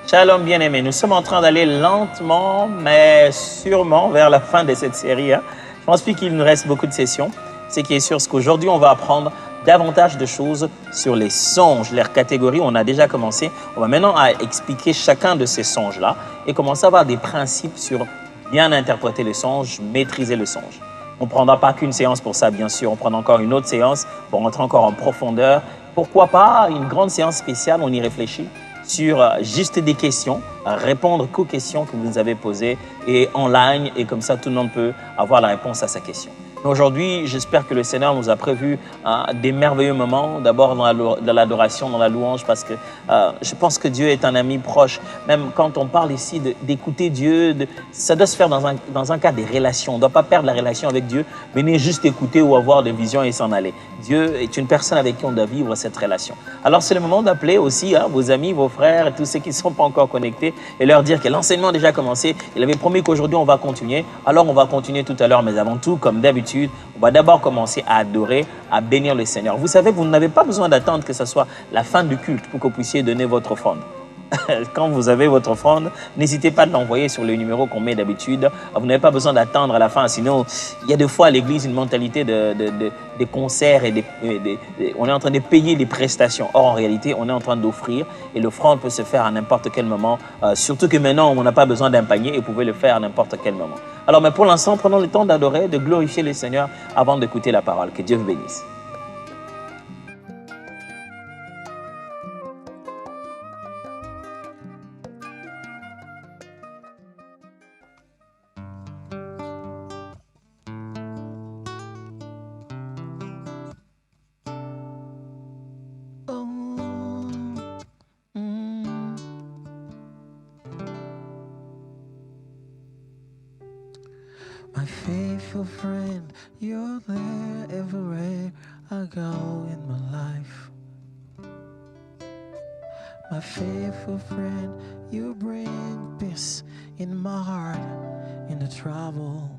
Shalom bien-aimés, nous sommes en train d'aller lentement mais sûrement vers la fin de cette série. Je pense plus qu'il nous reste beaucoup de sessions. Ce qui est sûr, c'est qu'aujourd'hui, on va apprendre davantage de choses sur les songes, leurs catégories. On a déjà commencé. On va maintenant expliquer chacun de ces songes-là et commencer à avoir des principes sur bien interpréter les songes, maîtriser le songe. On ne prendra pas qu'une séance pour ça, bien sûr. On prendra encore une autre séance pour rentrer encore en profondeur. Pourquoi pas une grande séance spéciale, on y réfléchit sur juste des questions, répondre qu'aux questions que vous nous avez posées et en ligne, et comme ça tout le monde peut avoir la réponse à sa question. Aujourd'hui, j'espère que le Seigneur nous a prévu des merveilleux moments, d'abord dans l'adoration, dans la louange, parce que je pense que Dieu est un ami proche. Même quand on parle ici d'écouter Dieu, ça doit se faire dans un cadre des relations. On ne doit pas perdre la relation avec Dieu, venir juste écouter ou avoir des visions et s'en aller. Dieu est une personne avec qui on doit vivre cette relation. Alors c'est le moment d'appeler aussi vos amis, vos frères, tous ceux qui ne sont pas encore connectés et leur dire que l'enseignement a déjà commencé. Il avait promis qu'aujourd'hui on va continuer. Alors on va continuer tout à l'heure, mais avant tout, comme d'habitude, on va d'abord commencer à adorer, à bénir le Seigneur. Vous savez, vous n'avez pas besoin d'attendre que ce soit la fin du culte pour que vous puissiez donner votre offrande. Quand vous avez votre offrande, n'hésitez pas à l'envoyer sur le numéro qu'on met d'habitude. Vous n'avez pas besoin d'attendre à la fin, sinon il y a des fois à l'église une mentalité des concerts et on est en train de payer des prestations. Or, en réalité, on est en train d'offrir et l'offrande peut se faire à n'importe quel moment. Surtout que maintenant, on n'a pas besoin d'un panier et vous pouvez le faire à n'importe quel moment. Alors, mais pour l'instant, prenons le temps d'adorer, de glorifier le Seigneur avant d'écouter la parole. Que Dieu vous bénisse. My faithful friend, you're there everywhere I go in my life. My faithful friend, you bring peace in my heart in the trouble.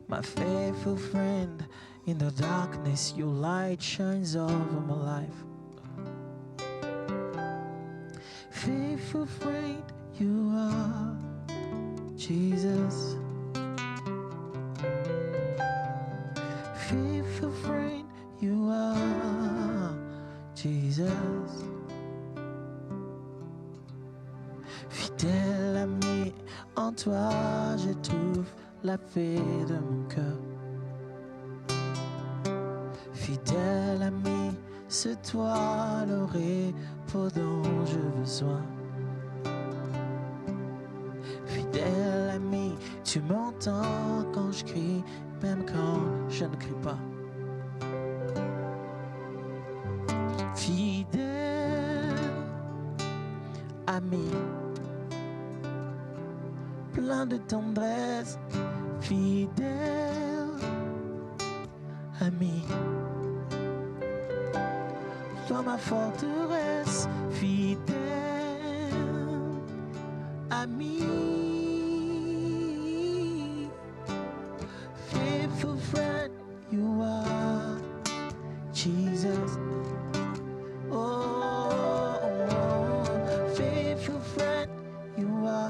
My faithful friend, in the darkness your light shines over my life. Faithful friend, you are Jesus. Faithful friend, you are Jesus. Fidèle ami, en toi je trouve la paix de mon cœur. Fidèle ami, c'est toi le repos dont j'ai besoin. Fidèle ami, tu m'entends quand je crie, même quand je ne crie pas. Fidèle ami, plein de tendresse. Fidèle ami, toi ma forteresse. Fidèle ami, faithful friend, you are Jesus. Oh, faithful friend, you are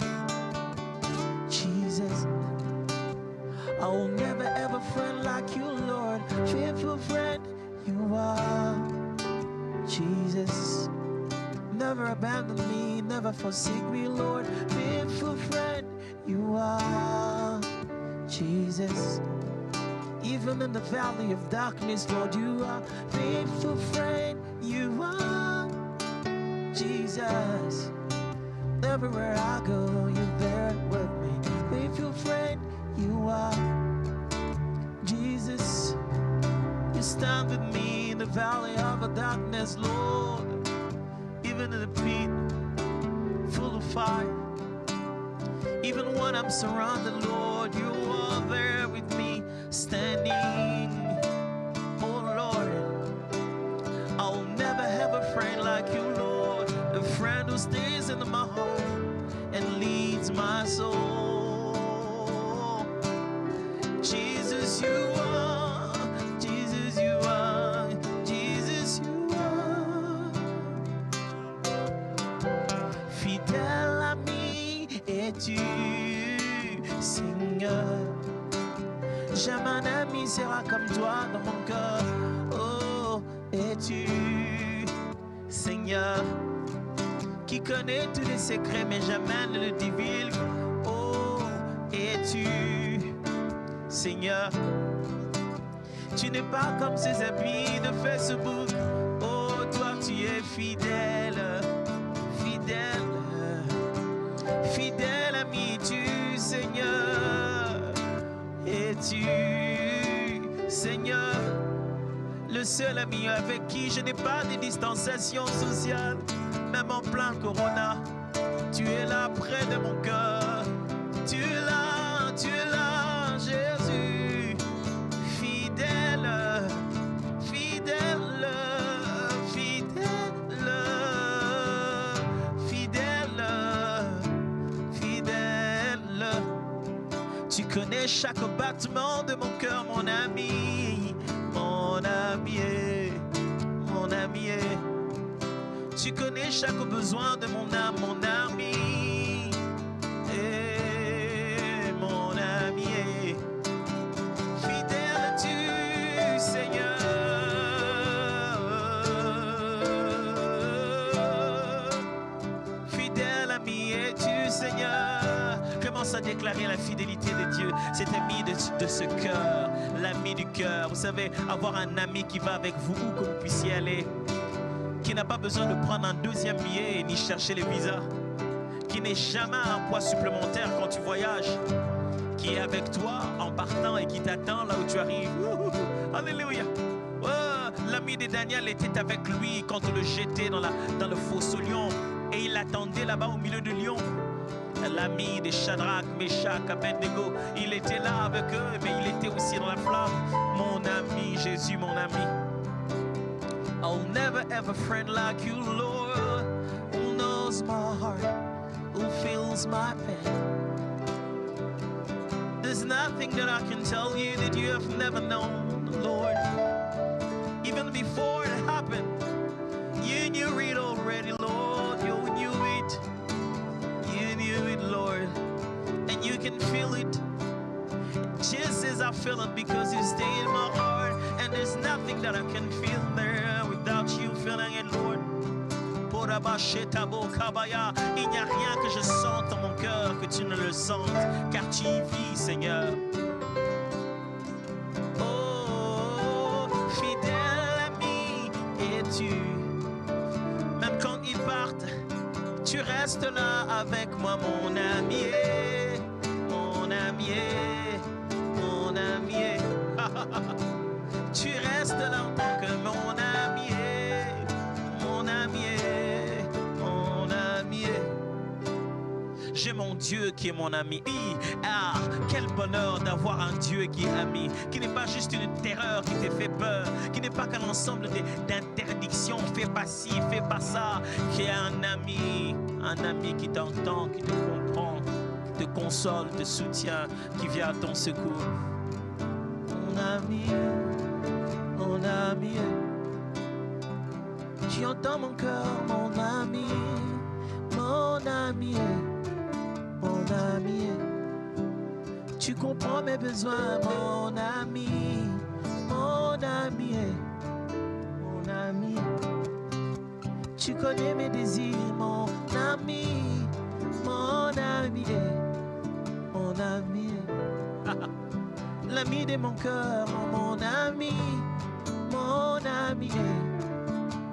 Jesus. I will never ever friend like you, Lord. Faithful friend, you are Jesus. Never abandon me, never forsake me, Lord. Faithful friend, you are Jesus. Even in the valley of darkness, Lord, you are faithful friend. You are Jesus. Everywhere I go, you're there with me. Faithful friend, you are Jesus. You stand with me in the valley of the darkness, Lord. Even in the pit full of fire, even when I'm surrounded, Lord, you are there with me, standing. Oh Lord, I'll never have a friend like you, Lord, a friend who stays in my heart and leads my soul. Jesus, you are, Jesus, you are, Jesus, you are. es-tu, Seigneur? Jamais un ami sera comme toi dans mon cœur. Oh, es-tu, Seigneur, qui connaît tous les secrets mais jamais ne le divulgue. Oh, es-tu, Seigneur? Tu n'es pas comme ces amis de Facebook. Oh, toi tu es fidèle, fidèle, fidèle ami, tu, Seigneur. Es-tu, Seigneur, le seul ami avec qui je n'ai pas de distanciation sociale, même en plein corona. Tu es là près de mon cœur. Tu es là, Jésus. Fidèle, fidèle, fidèle, fidèle, fidèle. Tu connais chaque battement de mon cœur, mon ami, mon ami, mon ami. Tu connais chaque besoin de mon âme, mon ami, et mon ami. Fidèle es-tu, Seigneur. Fidèle ami es-tu, Seigneur. Commence à déclarer la fidélité de Dieu, cet ami de ce cœur, l'ami du cœur. Vous savez, avoir un ami qui va avec vous où que vous puissiez aller, qui n'a pas besoin de prendre un deuxième billet ni chercher les visas, qui n'est jamais un poids supplémentaire quand tu voyages, qui est avec toi en partant et qui t'attend là où tu arrives. Alléluia. Oh, l'ami de Daniel était avec lui quand on le jetait dans le fosse au lion et il l'attendait là-bas au milieu du lion. L'ami de Shadrach, Meshach, Abednego, il était là avec eux, mais il était aussi dans la flamme. Mon ami, Jésus, mon ami. I'll never ever friend like you, Lord, who knows my heart, who feels my pain. There's nothing that I can tell you that you have never known, Lord. Even before it happened, you knew it already, Lord. You knew it. You knew it, Lord. And you can feel it. Just as I feel it because you stay in my heart. And there's nothing that I can feel there without you feeling it, Lord. Il n'y a rien que je sente dans mon cœur que tu ne le sentes, car tu y vis, Seigneur. Oh, fidèle ami es-tu. Même quand ils partent, tu restes là avec moi, mon ami, mon ami, mon ami. Tu restes là en tant que mon ami, mon ami, mon ami. J'ai mon Dieu qui est mon ami. Ah, quel bonheur d'avoir un Dieu qui est ami, qui n'est pas juste une terreur qui te fait peur, qui n'est pas qu'un ensemble d'interdictions, fais pas ci, fais pas ça, qui est un ami qui t'entend, qui te comprend, qui te console, te soutient, qui vient à ton secours. Mon ami, mon ami, tu entends mon cœur, mon ami, mon ami, mon ami. Tu comprends mes besoins, mon ami, mon ami, mon ami. Tu connais mes désirs, mon ami, mon ami, mon ami. L'ami de mon cœur, mon ami, mon ami,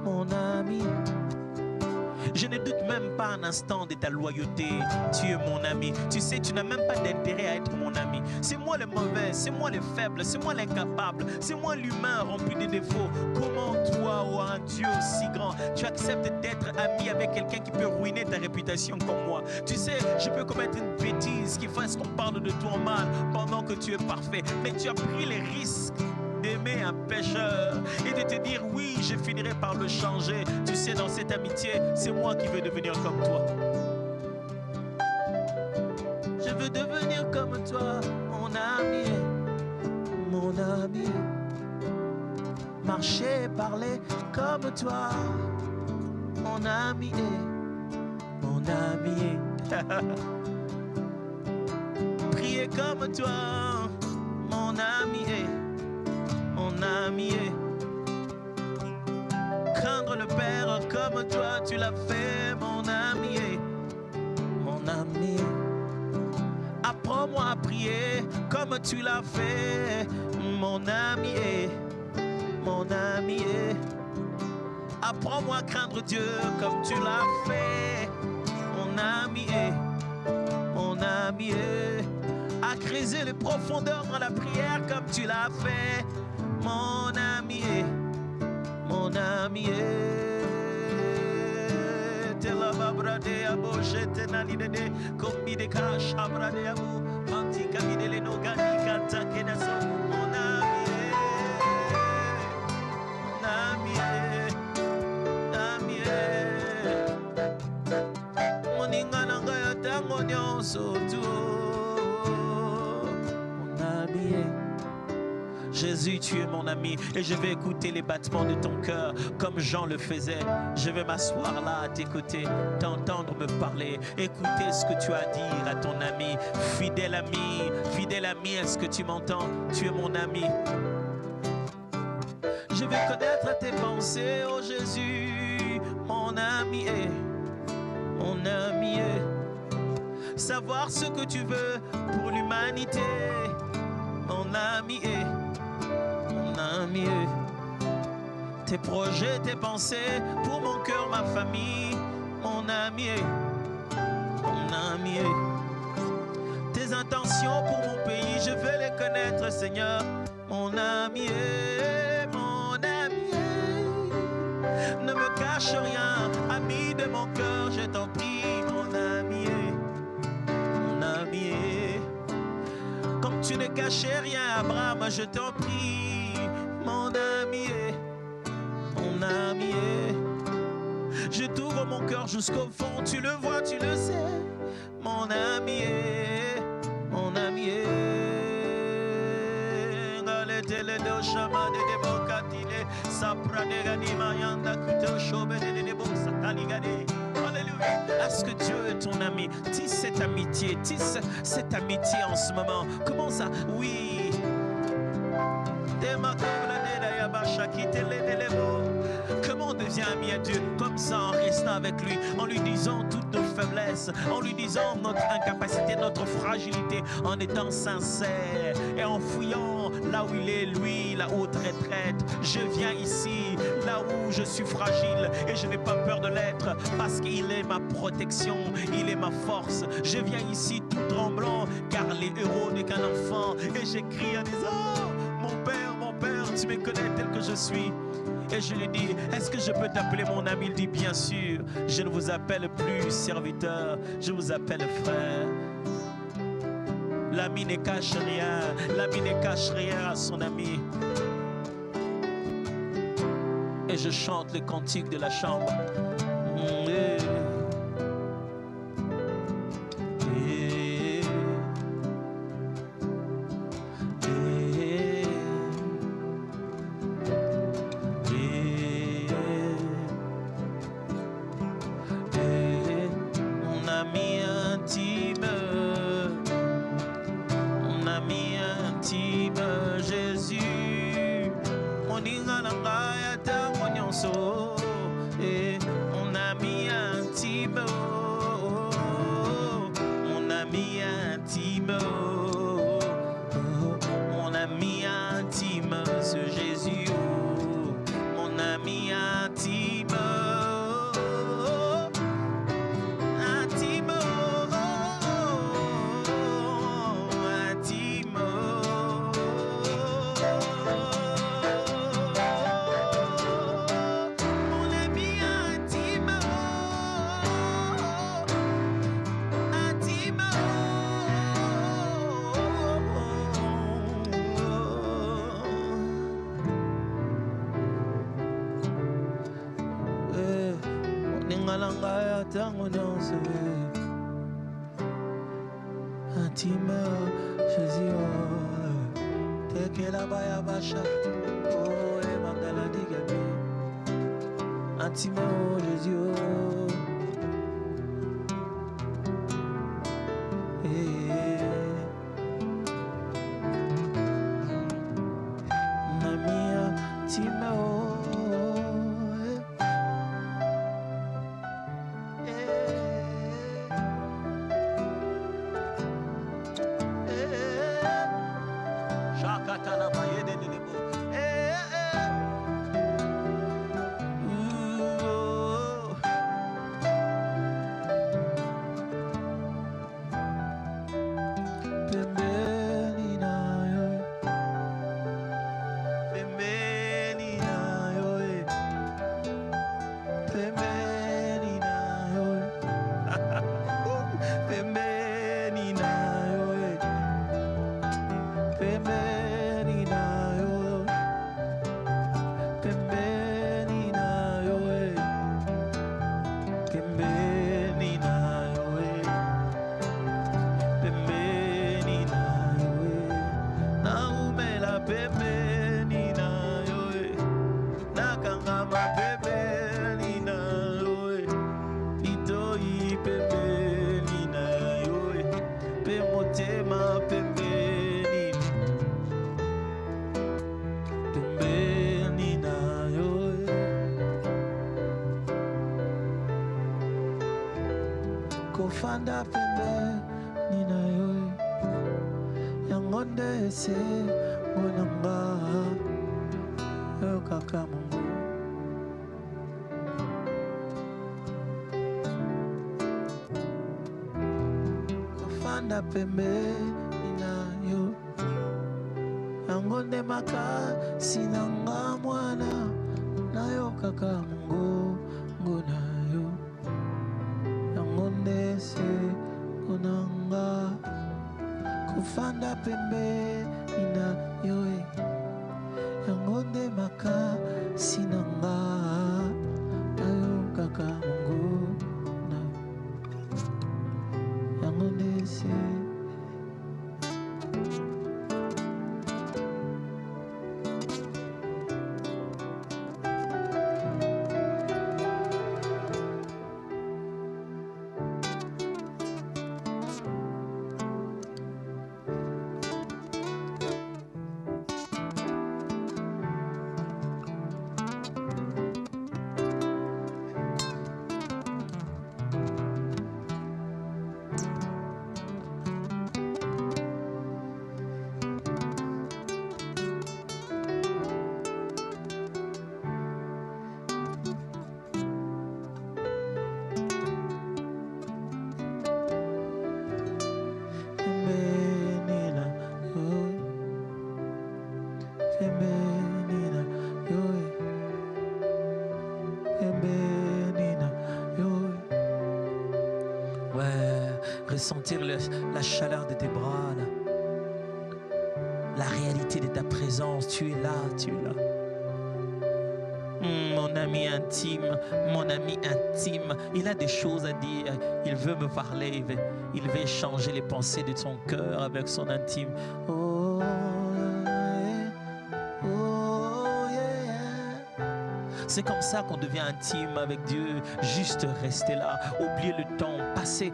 mon ami. Je ne doute même pas un instant de ta loyauté. Tu es mon ami. Tu sais, tu n'as même pas d'intérêt à être mon ami. C'est moi le mauvais, c'est moi le faible, c'est moi l'incapable, c'est moi l'humain rempli de défauts. Comment toi, oh un Dieu aussi grand, tu acceptes d'être ami avec quelqu'un qui peut ruiner ta réputation comme moi? Tu sais, je peux commettre une bêtise qui fasse qu'on parle de toi en mal pendant que tu es parfait. Mais tu as pris les risques d'aimer un pécheur et de te dire oui, je finirai par le changer. Tu sais, dans cette amitié, c'est moi qui veux devenir comme toi. Je veux devenir comme toi, mon ami, mon ami. Marcher, parler comme toi, mon ami, mon ami. comme toi, mon ami est, mon ami est. Craindre le Père comme toi, tu l'as fait, mon ami est, mon ami est. Apprends-moi à prier comme tu l'as fait, mon ami est, mon ami est. Apprends-moi à craindre Dieu comme tu l'as fait, mon ami est, mon ami est. À creuser les profondeurs dans la prière comme tu l'as fait, mon ami est, mon ami est. Te lava brade abo jete nani dede kombi de kash abrade abo anti kabide le no gani kata kedaso. Mon ami est, mon ami est, ami est. Moninga nanga ya tango nyonso tuo. Jésus, tu es mon ami et je vais écouter les battements de ton cœur comme Jean le faisait. Je vais m'asseoir là à tes côtés, t'entendre me parler, écouter ce que tu as à dire à ton ami. Fidèle ami, est-ce que tu m'entends? Tu es mon ami. Je vais connaître tes pensées, oh Jésus, mon ami est, mon ami est. Savoir ce que tu veux pour l'humanité, mon ami est, mon ami est. Tes projets, tes pensées pour mon cœur, ma famille, mon ami est, mon ami est. Tes intentions pour mon pays, je veux les connaître, Seigneur, mon ami est, mon ami est. Ne me cache rien, ami de mon cœur, je t'en prie, mon ami est, mon ami est. Comme tu ne cachais rien à Abraham, je t'en prie, mon ami est, mon ami est. Je t'ouvre mon cœur jusqu'au fond, tu le vois, tu le sais, mon ami est, mon ami est. Alléluia. Est-ce que Dieu est ton ami? Tisse cette amitié en ce moment. Comment ça? Oui. Comment on devient ami à Dieu? Comme ça, en restant avec lui, en lui disant toutes nos faiblesses, en lui disant notre incapacité, notre fragilité, en étant sincère et en fouillant là où il est, lui, la haute retraite. Je viens ici, là où je suis fragile et je n'ai pas peur de l'être parce qu'il est ma protection, il est ma force. Je viens ici tout tremblant car les héros n'est qu'un enfant et j'écris en disant mon Père, tu me connais tel que je suis. Et je lui dis, est-ce que je peux t'appeler mon ami? Il dit, bien sûr, je ne vous appelle plus serviteur, je vous appelle frère. L'ami ne cache rien, l'ami ne cache rien à son ami. Et je chante le cantique de la chambre. kufanda pembeni na yo yango nde ese monanga yo kaka Mungu. Kufanda pembeni na yo yango nde makasi nanga mwana na yo kaka Mungu na yo yango nde ese monanga kufanda pembeni na yo yango nde makasi nanga na yo kaka Mungu na yango nde ese ressentir la chaleur de tes bras, la réalité de ta présence. Tu es là, tu es là. Mon ami intime, il a des choses à dire, il veut me parler, il veut échanger les pensées de son cœur avec son intime. Oh, yeah. Oh, yeah. C'est comme ça qu'on devient intime avec Dieu, juste rester là, oublier le temps, passer,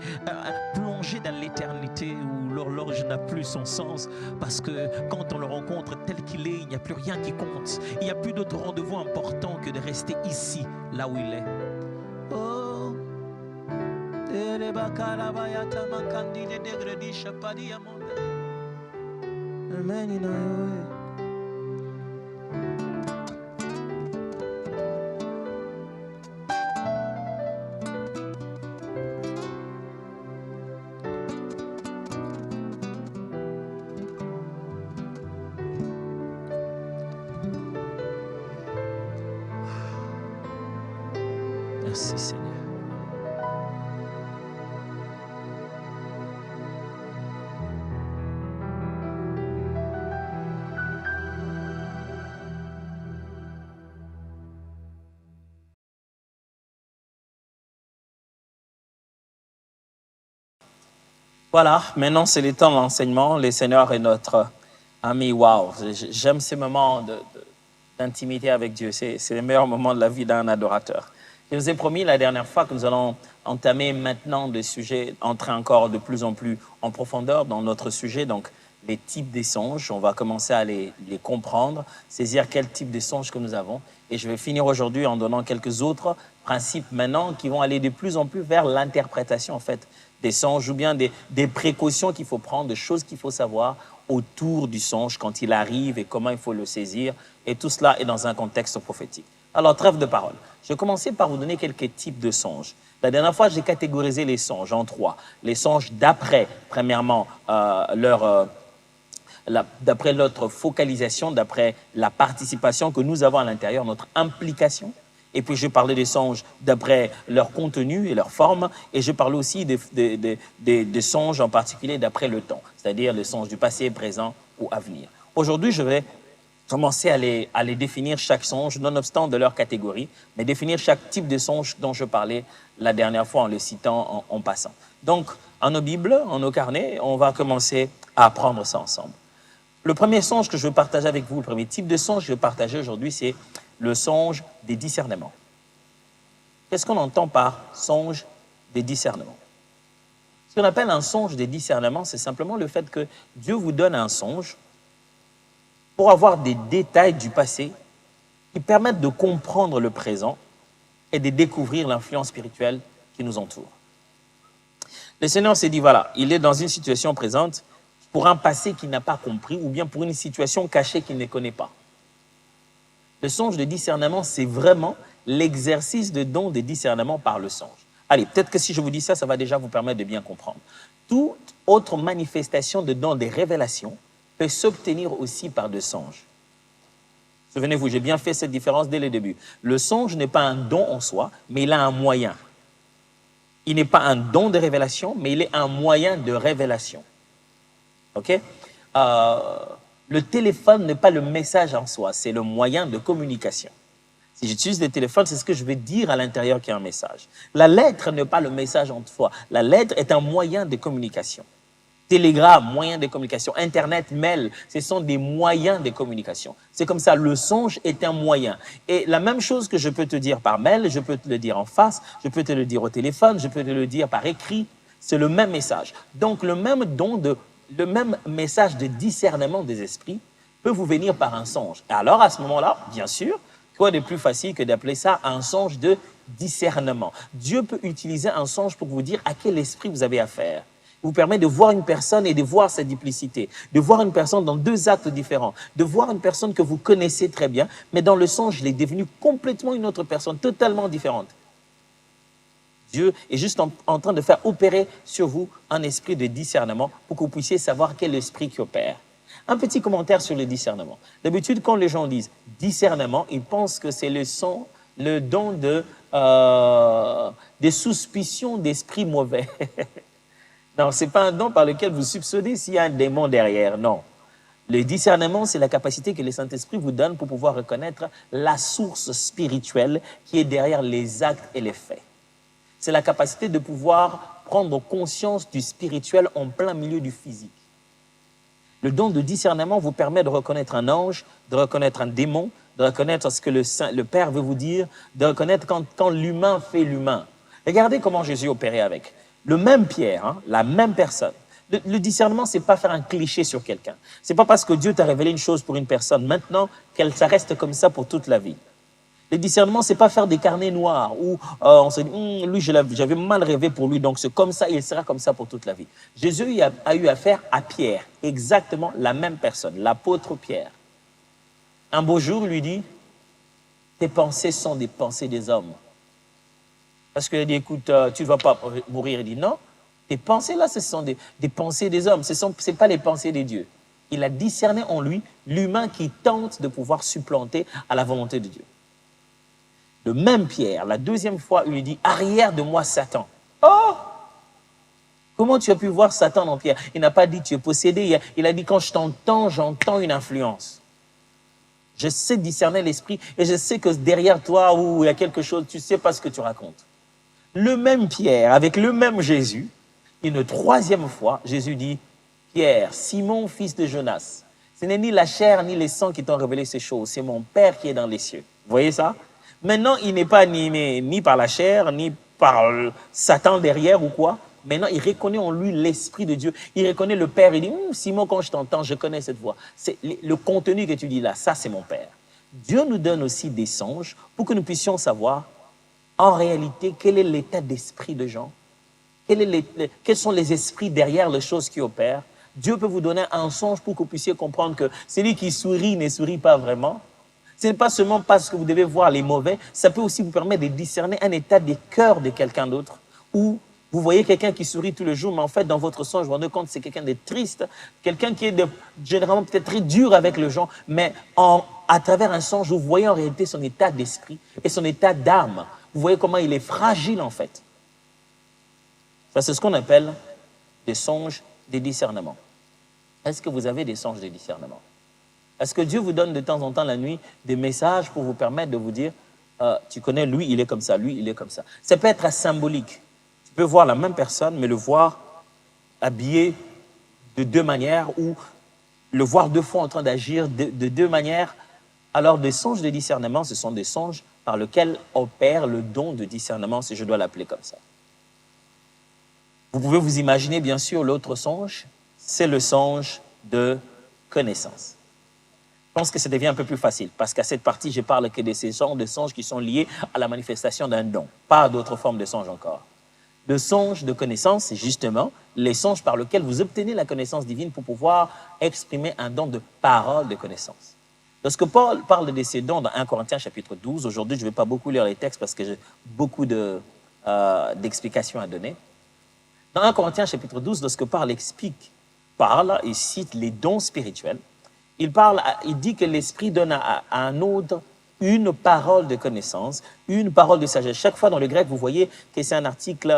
plonger dans l'éternité où l'horloge n'a plus son sens, parce que quand on le rencontre tel qu'il est, il n'y a plus rien qui compte. Il n'y a plus d'autre rendez-vous important que de rester ici, là où il est. Oh, merci Seigneur. Voilà, maintenant c'est le temps de l'enseignement. Le Seigneur est notre ami. Waouh, j'aime ces moments d'intimité avec Dieu. C'est le meilleur moment de la vie d'un adorateur. Je vous ai promis la dernière fois que nous allons entamer maintenant des sujets, entrer encore de plus en plus en profondeur dans notre sujet, donc les types des songes. On va commencer à les comprendre, saisir quel type de songes que nous avons. Et je vais finir aujourd'hui en donnant quelques autres principes maintenant qui vont aller de plus en plus vers l'interprétation en fait des songes ou bien des précautions qu'il faut prendre, des choses qu'il faut savoir autour du songe quand il arrive et comment il faut le saisir. Et tout cela est dans un contexte prophétique. Alors, trêve de parole. Je vais commencer par vous donner quelques types de songes. La dernière fois, j'ai catégorisé les songes en 3. Les songes d'après, premièrement, d'après notre focalisation, d'après la participation que nous avons à l'intérieur, notre implication. Et puis, je parlais des songes d'après leur contenu et leur forme. Et je parlais aussi des songes en particulier d'après le temps, c'est-à-dire les songes du passé, présent ou à venir. Aujourd'hui, je vais commencer à les définir chaque songe, nonobstant de leur catégorie, mais définir chaque type de songe dont je parlais la dernière fois en les citant en passant. Donc, en nos Bibles, en nos carnets, on va commencer à apprendre ça ensemble. Le premier songe que je veux partager avec vous, le premier type de songe que je veux partager aujourd'hui, c'est le songe des discernements. Qu'est-ce qu'on entend par songe des discernements? Ce qu'on appelle un songe des discernements, c'est simplement le fait que Dieu vous donne un songe pour avoir des détails du passé qui permettent de comprendre le présent et de découvrir l'influence spirituelle qui nous entoure. Le Seigneur s'est dit, voilà, il est dans une situation présente pour un passé qu'il n'a pas compris ou bien pour une situation cachée qu'il ne connaît pas. Le songe de discernement, c'est vraiment l'exercice de don de discernement par le songe. Allez, peut-être que si je vous dis ça, ça va déjà vous permettre de bien comprendre. Toute autre manifestation de don des révélations peut s'obtenir aussi par des songes. Souvenez-vous, j'ai bien fait cette différence dès le début. Le songe n'est pas un don en soi, mais il a un moyen. Il n'est pas un don de révélation, mais il est un moyen de révélation. OK? Le téléphone n'est pas le message en soi, c'est le moyen de communication. Si j'utilise le téléphone, c'est ce que je vais dire à l'intérieur qui est un message. La lettre n'est pas le message en soi. La lettre est un moyen de communication. Télégramme, moyen de communication. Internet, mail, ce sont des moyens de communication. C'est comme ça, le songe est un moyen. Et la même chose que je peux te dire par mail, je peux te le dire en face, je peux te le dire au téléphone, je peux te le dire par écrit. C'est le même message. Donc, le même message de discernement des esprits peut vous venir par un songe. Et alors, à ce moment-là, bien sûr, quoi de plus facile que d'appeler ça un songe de discernement? Dieu peut utiliser un songe pour vous dire à quel esprit vous avez affaire. Il vous permet de voir une personne et de voir sa duplicité, de voir une personne dans deux actes différents, de voir une personne que vous connaissez très bien, mais dans le songe, il est devenu complètement une autre personne, totalement différente. Dieu est juste en train de faire opérer sur vous un esprit de discernement pour que vous puissiez savoir quel esprit qui opère. Un petit commentaire sur le discernement. D'habitude, quand les gens disent discernement, ils pensent que c'est le don des suspicions d'esprits mauvais. Non, ce n'est pas un don par lequel vous soupçonnez s'il y a un démon derrière, non. Le discernement, c'est la capacité que le Saint-Esprit vous donne pour pouvoir reconnaître la source spirituelle qui est derrière les actes et les faits. C'est la capacité de pouvoir prendre conscience du spirituel en plein milieu du physique. Le don de discernement vous permet de reconnaître un ange, de reconnaître un démon, de reconnaître ce que le Père veut vous dire, de reconnaître quand l'humain fait l'humain. Regardez comment Jésus opérait avec. Le même Pierre, la même personne. Le discernement, ce n'est pas faire un cliché sur quelqu'un. Ce n'est pas parce que Dieu t'a révélé une chose pour une personne maintenant ça reste comme ça pour toute la vie. Le discernement, ce n'est pas faire des carnets noirs où on se dit lui, j'avais mal rêvé pour lui, donc c'est comme ça, il sera comme ça pour toute la vie. Jésus a eu affaire à Pierre, exactement la même personne, l'apôtre Pierre. Un beau jour, il lui dit, tes pensées sont des pensées des hommes. Parce qu'il a dit, écoute, tu ne vas pas mourir. Il dit, non, tes pensées là, ce sont des pensées des hommes, ce n'est pas les pensées des dieux. Il a discerné en lui l'humain qui tente de pouvoir supplanter à la volonté de Dieu. Le même Pierre, la deuxième fois, il lui dit, arrière de moi Satan. Oh! Comment tu as pu voir Satan dans Pierre? Il n'a pas dit tu es possédé, il a dit quand je t'entends, j'entends une influence. Je sais discerner l'esprit et je sais que derrière toi, où il y a quelque chose, tu ne sais pas ce que tu racontes. Le même Pierre, avec le même Jésus, une troisième fois, Jésus dit, Pierre, Simon, fils de Jonas, ce n'est ni la chair ni les sangs qui t'ont révélé ces choses, c'est mon Père qui est dans les cieux. Vous voyez ça? Maintenant, il n'est pas animé ni par la chair, ni par Satan derrière ou quoi. Maintenant, il reconnaît en lui l'Esprit de Dieu. Il reconnaît le Père. Il dit, Simon, quand je t'entends, je connais cette voix. C'est le contenu que tu dis là, ça, c'est mon Père. Dieu nous donne aussi des songes pour que nous puissions savoir, en réalité, quel est l'état d'esprit de gens. Quels sont les esprits derrière les choses qui opèrent. Dieu peut vous donner un songe pour que vous puissiez comprendre que celui qui sourit ne sourit pas vraiment. Ce n'est pas seulement parce que vous devez voir les mauvais, ça peut aussi vous permettre de discerner un état des cœurs de quelqu'un d'autre. Ou vous voyez quelqu'un qui sourit tous les jours, mais en fait, dans votre songe, vous vous rendez compte que c'est quelqu'un de triste, quelqu'un qui est généralement peut-être très dur avec les gens, mais à travers un songe, vous voyez en réalité son état d'esprit et son état d'âme. Vous voyez comment il est fragile en fait. Ça, c'est ce qu'on appelle des songes de discernement. Est-ce que vous avez des songes de discernement? Est-ce que Dieu vous donne de temps en temps la nuit des messages pour vous permettre de vous dire tu connais, lui, il est comme ça, lui, il est comme ça. Ça peut être symbolique. Tu peux voir la même personne, mais le voir habillé de deux manières ou le voir deux fois en train d'agir de deux manières. Alors, des songes de discernement, ce sont des songes par lesquels opère le don de discernement, si je dois l'appeler comme ça. Vous pouvez vous imaginer, bien sûr, l'autre songe, c'est le songe de connaissance. Je pense que ça devient un peu plus facile, parce qu'à cette partie, je parle que de ces genres de songes qui sont liés à la manifestation d'un don, pas d'autres formes de songes encore. Le songe de connaissance, c'est justement les songes par lesquels vous obtenez la connaissance divine pour pouvoir exprimer un don de parole de connaissance. Lorsque Paul parle de ces dons dans 1 Corinthiens chapitre 12, aujourd'hui je ne vais pas beaucoup lire les textes parce que j'ai beaucoup d'explications à donner. Dans 1 Corinthiens chapitre 12, lorsque Paul parle et cite les dons spirituels, il dit que l'Esprit donne à un autre une parole de connaissance, une parole de sagesse. Chaque fois dans le grec, vous voyez que c'est un article,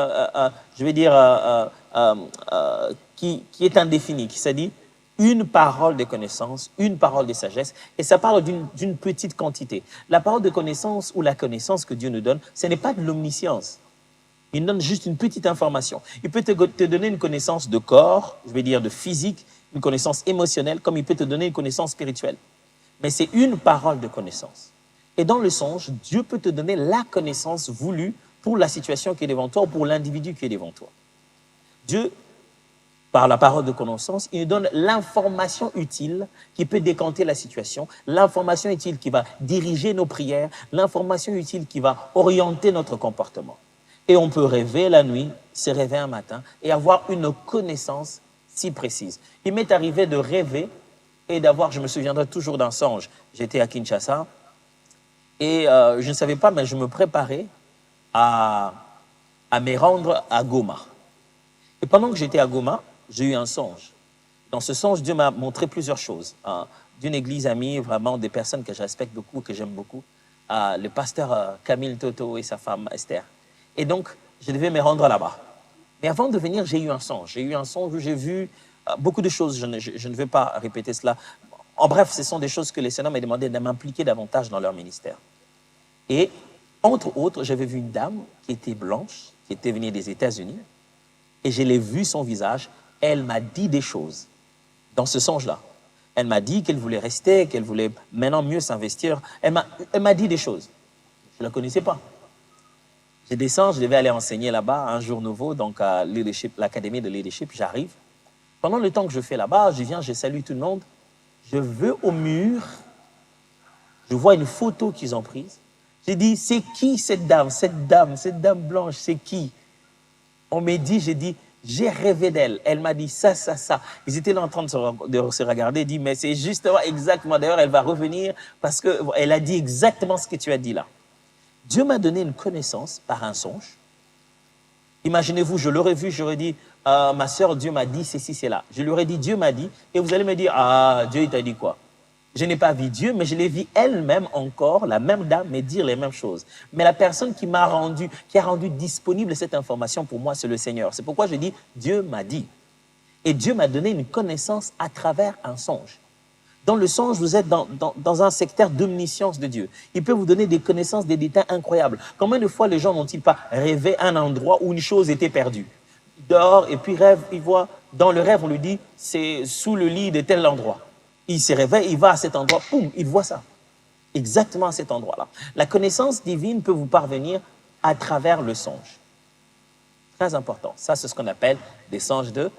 qui est indéfini, qui se dit une parole de connaissance, une parole de sagesse, et ça parle d'une petite quantité. La parole de connaissance ou la connaissance que Dieu nous donne, ce n'est pas de l'omniscience. Il donne juste une petite information. Il peut te donner une connaissance de corps, de physique, une connaissance émotionnelle, comme il peut te donner une connaissance spirituelle. Mais c'est une parole de connaissance. Et dans le songe, Dieu peut te donner la connaissance voulue pour la situation qui est devant toi ou pour l'individu qui est devant toi. Dieu, par la parole de connaissance, il nous donne l'information utile qui peut décanter la situation, l'information utile qui va diriger nos prières, l'information utile qui va orienter notre comportement. Et on peut rêver la nuit, se réveiller un matin et avoir une connaissance si précise. Il m'est arrivé de rêver et d'avoir, je me souviendrai toujours d'un songe. J'étais à Kinshasa et je ne savais pas, mais je me préparais à me rendre à Goma. Et pendant que j'étais à Goma, j'ai eu un songe. Dans ce songe, Dieu m'a montré plusieurs choses. D'une église amie, vraiment des personnes que je respecte beaucoup, que j'aime beaucoup. Le pasteur Camille Toto et sa femme Esther. Et donc, je devais me rendre là-bas. Mais avant de venir, j'ai eu un songe. J'ai eu un songe où j'ai vu beaucoup de choses. Je ne vais pas répéter cela. En bref, ce sont des choses que les Seigneur m'a demandé de m'impliquer davantage dans leur ministère. Et, entre autres, j'avais vu une dame qui était blanche, qui était venue des États-Unis. Et je l'ai vu son visage. Elle m'a dit des choses dans ce songe-là. Elle m'a dit qu'elle voulait rester, qu'elle voulait maintenant mieux s'investir. Elle m'a dit des choses. Je ne la connaissais pas. Je descends, je devais aller enseigner là-bas un jour nouveau, donc à l'académie de leadership. J'arrive. Pendant le temps que je fais là-bas, je viens, je salue tout le monde. Je veux au mur, je vois une photo qu'ils ont prise. J'ai dit, c'est qui cette dame blanche, c'est qui? On m'a dit, j'ai dit, j'ai rêvé d'elle. Elle m'a dit ça. Ils étaient là en train de se regarder. Elle dit, mais c'est justement exactement. D'ailleurs, elle va revenir parce qu'elle a dit exactement ce que tu as dit là. Dieu m'a donné une connaissance par un songe. Imaginez-vous, je l'aurais vu, j'aurais dit, ma soeur, Dieu m'a dit ceci, c'est là. Je lui aurais dit, Dieu m'a dit, et vous allez me dire, Dieu, il t'a dit quoi? Je n'ai pas vu Dieu, mais je l'ai vu elle-même encore, la même dame, me dire les mêmes choses. Mais la personne qui a rendu disponible cette information pour moi, c'est le Seigneur. C'est pourquoi je dis, Dieu m'a dit. Et Dieu m'a donné une connaissance à travers un songe. Dans le songe, vous êtes dans un secteur d'omniscience de Dieu. Il peut vous donner des connaissances, des détails incroyables. Combien de fois les gens n'ont-ils pas rêvé un endroit où une chose était perdue? Il dort et puis rêve, il voit, dans le rêve, on lui dit, c'est sous le lit de tel endroit. Il se réveille, il va à cet endroit, poum, il voit ça. Exactement à cet endroit-là. La connaissance divine peut vous parvenir à travers le songe. Très important. Ça, c'est ce qu'on appelle des songes de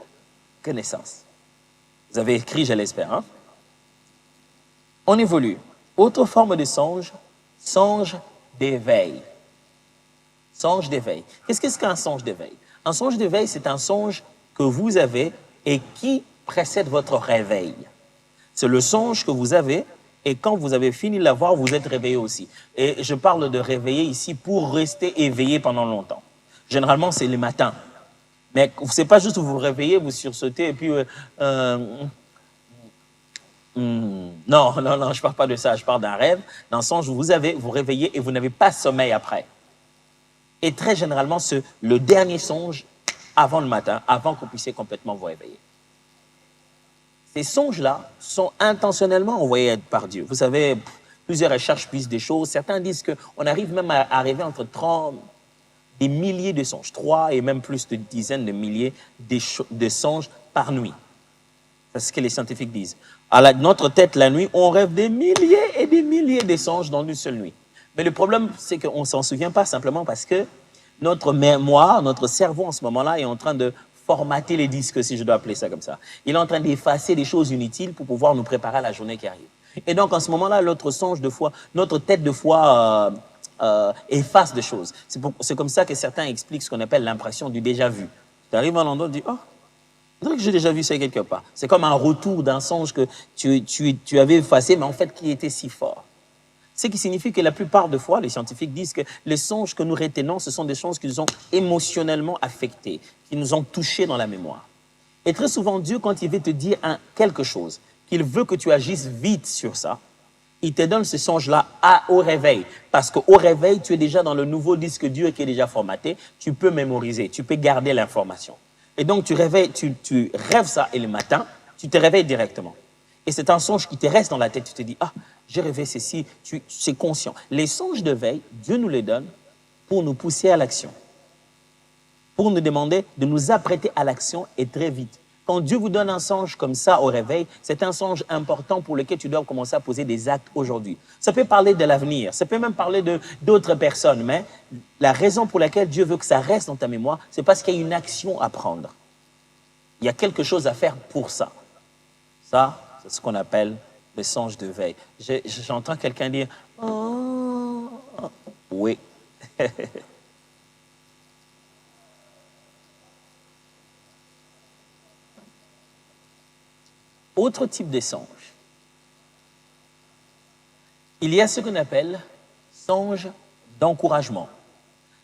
connaissance. Vous avez écrit, je l'espère, hein? On évolue. Autre forme de songe, songe d'éveil. Songe d'éveil. Qu'est-ce qu'un songe d'éveil? Un songe d'éveil, c'est un songe que vous avez et qui précède votre réveil. C'est le songe que vous avez et quand vous avez fini de l'avoir, vous êtes réveillé aussi. Et je parle de réveiller ici pour rester éveillé pendant longtemps. Généralement, c'est le matin. Mais ce n'est pas juste vous vous réveillez, vous sursautez et puis... Non, je ne parle pas de ça. Je parle d'un rêve, d'un songe où vous réveillez et vous n'avez pas sommeil après. Et très généralement, c'est le dernier songe avant le matin, avant que vous puissiez complètement vous réveiller. Ces songes-là sont intentionnellement envoyés par Dieu. Vous savez, plusieurs recherches disent des choses. Certains disent qu'on arrive même à arriver entre 30, des milliers de songes, 3 et même plus de dizaines de milliers de songes par nuit. C'est ce que les scientifiques disent. À notre tête, la nuit, on rêve des milliers et des milliers de songes dans une seule nuit. Mais le problème, c'est qu'on ne s'en souvient pas simplement parce que notre mémoire, notre cerveau en ce moment-là est en train de formater les disques, si je dois appeler ça comme ça. Il est en train d'effacer des choses inutiles pour pouvoir nous préparer à la journée qui arrive. Et donc, en ce moment-là, notre tête, de fois, efface des choses. C'est comme ça que certains expliquent ce qu'on appelle l'impression du déjà vu. Tu arrives à l'endroit, tu dis, oh, on dirait que j'ai déjà vu ça quelque part. C'est comme un retour d'un songe que tu avais effacé, mais en fait qui était si fort. Ce qui signifie que la plupart des fois, les scientifiques disent que les songes que nous retenons, ce sont des choses qui nous ont émotionnellement affectés, qui nous ont touchés dans la mémoire. Et très souvent, Dieu, quand il veut te dire quelque chose, qu'il veut que tu agisses vite sur ça, il te donne ce songe-là au réveil. Parce qu'au réveil, tu es déjà dans le nouveau disque dur qui est déjà formaté, tu peux mémoriser, tu peux garder l'information. Et donc, tu rêves ça et le matin, tu te réveilles directement. Et c'est un songe qui te reste dans la tête. Tu te dis, ah, j'ai rêvé ceci, c'est conscient. Les songes de veille, Dieu nous les donne pour nous pousser à l'action. Pour nous demander de nous apprêter à l'action et très vite. Quand Dieu vous donne un songe comme ça au réveil, c'est un songe important pour lequel tu dois commencer à poser des actes aujourd'hui. Ça peut parler de l'avenir, ça peut même parler d'autres personnes, mais la raison pour laquelle Dieu veut que ça reste dans ta mémoire, c'est parce qu'il y a une action à prendre. Il y a quelque chose à faire pour ça. Ça, c'est ce qu'on appelle le songe de veille. J'entends quelqu'un dire « Oh, oui ». Autre type de songe. Il y a ce qu'on appelle songe d'encouragement.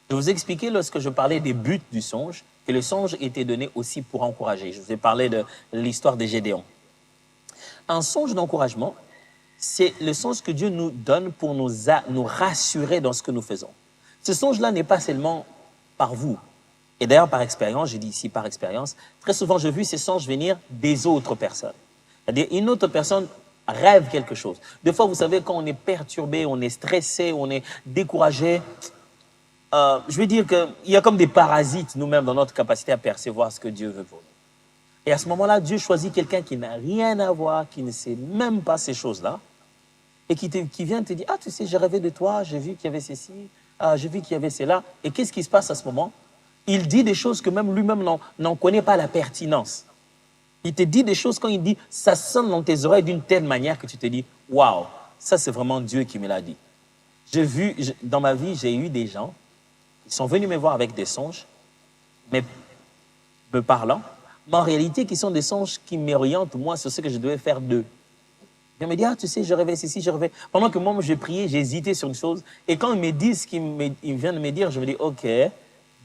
Je vous ai expliqué lorsque je parlais des buts du songe que le songe était donné aussi pour encourager. Je vous ai parlé de l'histoire de Gédéon. Un songe d'encouragement, c'est le songe que Dieu nous donne pour nous rassurer dans ce que nous faisons. Ce songe-là n'est pas seulement par vous. Et d'ailleurs, par expérience, je dis ici par expérience, très souvent, j'ai vu ces songes venir des autres personnes. C'est-à-dire, une autre personne rêve quelque chose. Des fois, vous savez, quand on est perturbé, on est stressé, on est découragé, je veux dire qu'il y a comme des parasites nous-mêmes dans notre capacité à percevoir ce que Dieu veut pour nous. Et à ce moment-là, Dieu choisit quelqu'un qui n'a rien à voir, qui ne sait même pas ces choses-là, et qui vient te dire, ah, tu sais, j'ai rêvé de toi, j'ai vu qu'il y avait ceci, j'ai vu qu'il y avait cela. Et qu'est-ce qui se passe à ce moment? Il dit des choses que même lui-même n'en connaît pas la pertinence. Il te dit des choses quand il dit, ça sonne dans tes oreilles d'une telle manière que tu te dis, waouh, ça c'est vraiment Dieu qui me l'a dit. Dans ma vie, j'ai eu des gens qui sont venus me voir avec des songes, mais me parlant, mais en réalité qui sont des songes qui m'orientent moi sur ce que je devais faire d'eux. Ils me disent, ah tu sais, je rêvais ceci, je rêvais. Pendant que moi, je priais, j'ai hésité sur une chose, et quand ils me disent ce qu'ils viennent de me dire, je me dis, ok,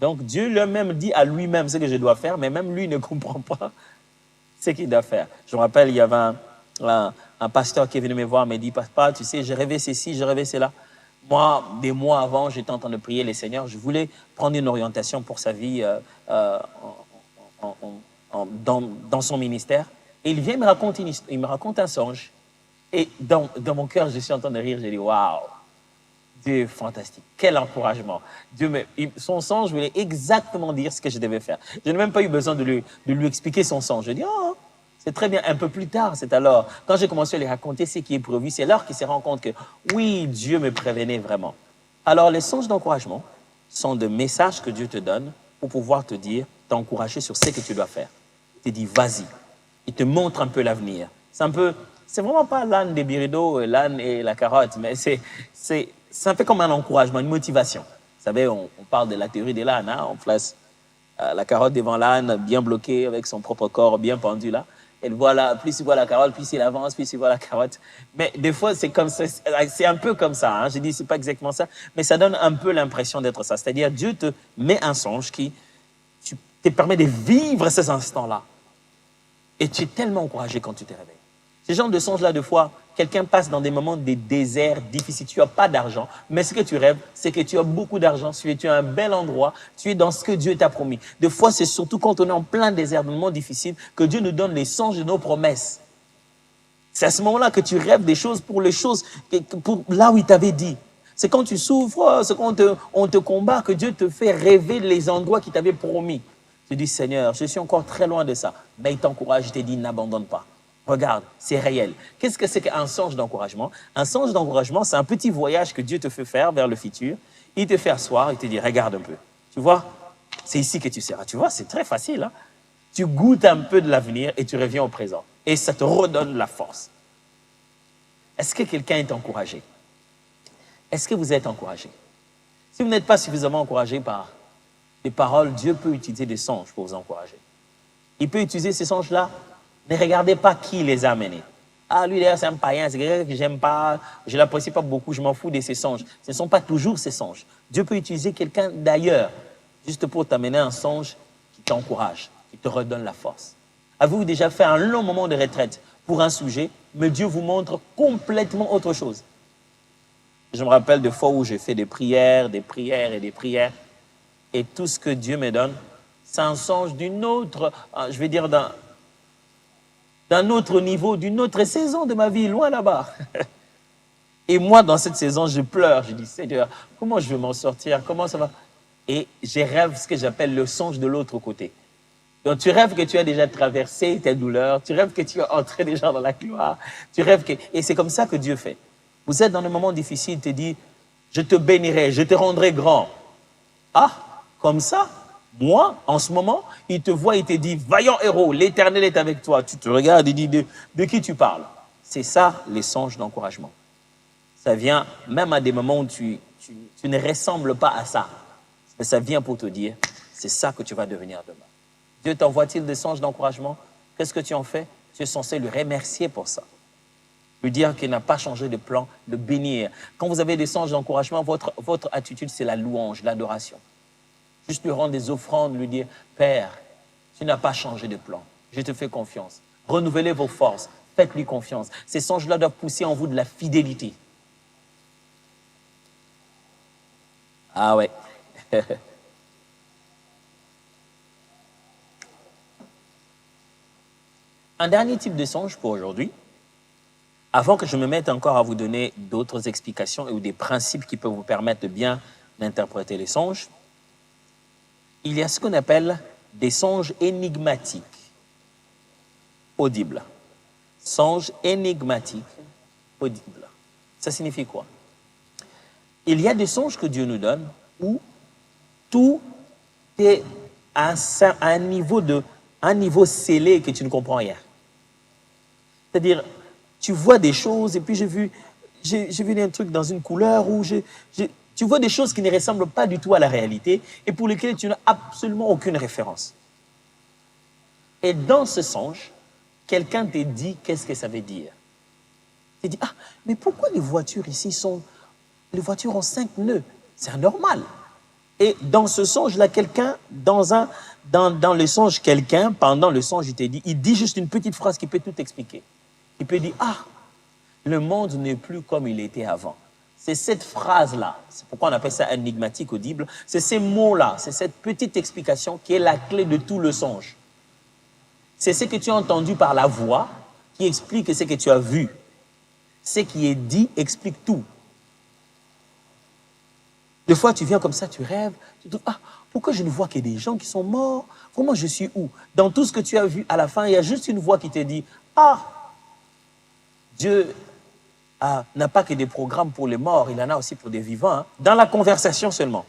donc Dieu lui-même dit à lui-même ce que je dois faire, mais même lui ne comprend pas ce qu'il doit faire. Je me rappelle, il y avait un pasteur qui est venu me voir, me dit, papa, tu sais, j'ai rêvé ceci, j'ai rêvé cela. Moi, des mois avant, j'étais en train de prier les Seigneurs. Je voulais prendre une orientation pour sa vie dans son ministère. Et il vient me raconter il me raconte un songe. Et dans mon cœur, je suis en train de rire. J'ai dit, waouh, Dieu est fantastique. Quel encouragement. Son songe voulait exactement dire ce que je devais faire. Je n'ai même pas eu besoin de lui expliquer son songe. Je dis, oh, c'est très bien. Un peu plus tard, c'est alors, quand j'ai commencé à lui raconter ce qui est prévu, c'est alors qu'il s'est rendu compte que, oui, Dieu me prévenait vraiment. Alors, les songes d'encouragement sont des messages que Dieu te donne pour pouvoir te dire, t'encourager sur ce que tu dois faire. Il te dit, vas-y. Il te montre un peu l'avenir. C'est vraiment pas l'âne des Birido, l'âne et la carotte, mais c'est un peu comme un encouragement, une motivation. Vous savez, on parle de la théorie de l'âne, hein? On place la carotte devant l'âne, bien bloqué, avec son propre corps bien pendu là. Et voilà, plus il voit la carotte, plus il avance, plus il voit la carotte. Mais des fois, c'est comme ça, c'est un peu comme ça. Hein? Je dis, c'est pas exactement ça, mais ça donne un peu l'impression d'être ça. C'est-à-dire, Dieu te met un songe qui te permet de vivre ces instants-là. Et tu es tellement encouragé quand tu te réveilles. Ce genre de songe-là, des fois, quelqu'un passe dans des moments de désert difficiles. Tu n'as pas d'argent, mais ce que tu rêves, c'est que tu as beaucoup d'argent, tu es à un bel endroit, tu es dans ce que Dieu t'a promis. Des fois, c'est surtout quand on est en plein désert, dans un moment difficile, que Dieu nous donne les songes de nos promesses. C'est à ce moment-là que tu rêves des choses pour là où il t'avait dit. C'est quand tu souffres, c'est quand on te combat, que Dieu te fait rêver les endroits qu'il t'avait promis. Tu dis, Seigneur, je suis encore très loin de ça. Mais il t'encourage, il te dit, n'abandonne pas. Regarde, c'est réel. Qu'est-ce que c'est qu'un songe d'encouragement? Un songe d'encouragement, c'est un petit voyage que Dieu te fait faire vers le futur. Il te fait asseoir, il te dit, regarde un peu. Tu vois, c'est ici que tu seras. Tu vois, c'est très facile. Hein? Tu goûtes un peu de l'avenir et tu reviens au présent. Et ça te redonne la force. Est-ce que quelqu'un est encouragé? Est-ce que vous êtes encouragé? Si vous n'êtes pas suffisamment encouragé par les paroles, Dieu peut utiliser des songes pour vous encourager. Il peut utiliser ces songes-là. Ne regardez pas qui les a amenés. Ah, lui, d'ailleurs, c'est un païen, c'est quelqu'un que j'aime pas, je l'apprécie pas beaucoup, je m'en fous de ces songes. Ce ne sont pas toujours ces songes. Dieu peut utiliser quelqu'un d'ailleurs, juste pour t'amener un songe qui t'encourage, qui te redonne la force. Avez-vous déjà fait un long moment de retraite pour un sujet, mais Dieu vous montre complètement autre chose? Je me rappelle de fois où j'ai fait des prières, et tout ce que Dieu me donne, c'est un songe d'une autre, je vais dire d'un autre niveau, d'une autre saison de ma vie, loin là-bas. Et moi, dans cette saison, je pleure. Je dis, Seigneur, comment je vais m'en sortir? Comment ça va? Et je rêve ce que j'appelle le songe de l'autre côté. Donc, tu rêves que tu as déjà traversé tes douleurs, tu rêves que tu es entré déjà dans la gloire, tu rêves que... Et c'est comme ça que Dieu fait. Vous êtes dans un moment difficile, il te dit, je te bénirai, je te rendrai grand. Ah, comme ça? Moi, en ce moment, il te voit, il te dit, vaillant héros, l'Éternel est avec toi. Tu te regardes et dis, de qui tu parles? C'est ça, les songes d'encouragement. Ça vient même à des moments où tu ne ressembles pas à ça. Mais ça vient pour te dire, c'est ça que tu vas devenir demain. Dieu t'envoie-t-il des songes d'encouragement? Qu'est-ce que tu en fais? Tu es censé le remercier pour ça. Lui dire qu'il n'a pas changé de plan, le bénir. Quand vous avez des songes d'encouragement, votre attitude, c'est la louange, l'adoration. Juste lui rendre des offrandes, lui dire, Père, tu n'as pas changé de plan. Je te fais confiance. Renouvelez vos forces. Faites-lui confiance. Ces songes-là doivent pousser en vous de la fidélité. Ah ouais. Un dernier type de songe pour aujourd'hui. Avant que je me mette encore à vous donner d'autres explications ou des principes qui peuvent vous permettre de bien interpréter les songes, il y a ce qu'on appelle des songes énigmatiques, audibles. Songes énigmatiques, audibles. Ça signifie quoi? Il y a des songes que Dieu nous donne où tout est à un niveau scellé que tu ne comprends rien. C'est-à-dire, tu vois des choses et puis j'ai vu un truc dans une couleur où tu vois des choses qui ne ressemblent pas du tout à la réalité et pour lesquelles tu n'as absolument aucune référence. Et dans ce songe, quelqu'un te dit qu'est-ce que ça veut dire. Il dit, ah, mais pourquoi les voitures ici les voitures ont 5 nœuds? C'est anormal. Et dans ce songe-là, quelqu'un, dans le songe, pendant le songe, il dit juste une petite phrase qui peut tout expliquer. Il peut dire, ah, le monde n'est plus comme il était avant. C'est cette phrase-là, c'est pourquoi on appelle ça énigmatique, audible, c'est ces mots-là, c'est cette petite explication qui est la clé de tout le songe. C'est ce que tu as entendu par la voix qui explique ce que tu as vu. Ce qui est dit explique tout. Des fois, tu viens comme ça, tu rêves, tu te dis, ah, pourquoi je ne vois que des gens qui sont morts? Comment je suis où? Dans tout ce que tu as vu, à la fin, il y a juste une voix qui te dit, ah, Dieu n'a pas que des programmes pour les morts, il en a aussi pour des vivants, hein, dans la conversation seulement.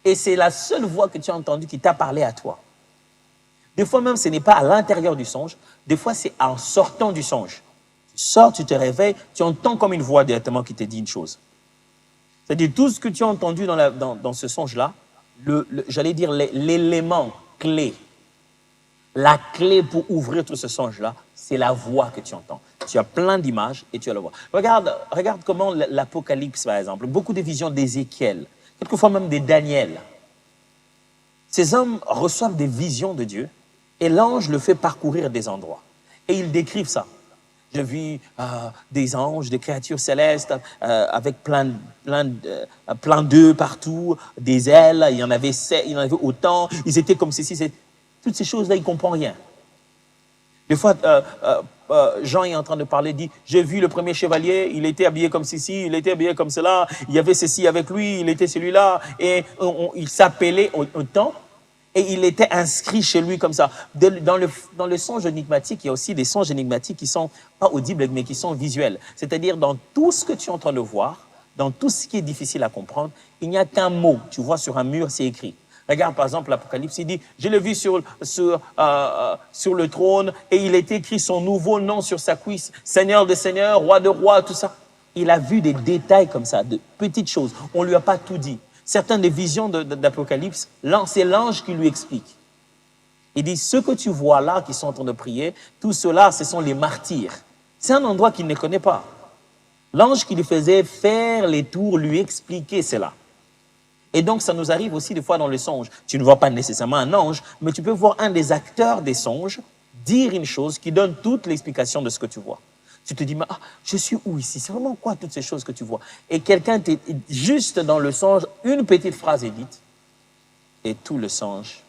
Et c'est la seule voix que tu as entendue qui t'a parlé à toi. Des fois même, ce n'est pas à l'intérieur du songe, des fois c'est en sortant du songe. Tu sors, tu te réveilles, tu entends comme une voix directement qui te dit une chose. C'est-à-dire tout ce que tu as entendu dans ce songe-là, j'allais dire l'élément clé, la clé pour ouvrir tout ce songe-là, c'est la voix que tu entends. Tu as plein d'images et tu as la voix. Regarde comment l'Apocalypse, par exemple, beaucoup de visions d'Ézéchiel, quelquefois même de Daniel. Ces hommes reçoivent des visions de Dieu et l'ange le fait parcourir des endroits. Et ils décrivent ça. J'ai vu des anges, des créatures célestes avec plein d'œufs partout, des ailes, il y en avait autant, ils étaient comme ceci, toutes ces choses-là, il ne comprend rien. Des fois, Jean est en train de parler, dit, j'ai vu le premier chevalier, il était habillé comme ceci, il était habillé comme cela, il y avait ceci avec lui, il était celui-là, et il s'appelait autant, et il était inscrit chez lui comme ça. Dans le songe énigmatique, il y a aussi des songes énigmatiques qui ne sont pas audibles, mais qui sont visuels. C'est-à-dire, dans tout ce que tu es en train de voir, dans tout ce qui est difficile à comprendre, il n'y a qu'un mot. Tu vois sur un mur, c'est écrit. Regarde par exemple l'Apocalypse, il dit, je l'ai vu sur le trône et il est écrit son nouveau nom sur sa cuisse, Seigneur des seigneurs, Roi de rois, tout ça. Il a vu des détails comme ça, de petites choses. On ne lui a pas tout dit. certaines des visions d'Apocalypse, c'est l'ange qui lui explique. Il dit, ce que tu vois là, qui sont en train de prier, tout cela, ce sont les martyrs. C'est un endroit qu'il ne connaît pas. L'ange qui lui faisait faire les tours, lui expliquait cela. Et donc, ça nous arrive aussi des fois dans les songes. Tu ne vois pas nécessairement un ange, mais tu peux voir un des acteurs des songes dire une chose qui donne toute l'explication de ce que tu vois. Tu te dis, mais, je suis où ici? C'est vraiment quoi toutes ces choses que tu vois? Et quelqu'un, juste dans le songe, une petite phrase est dite, et tout le songe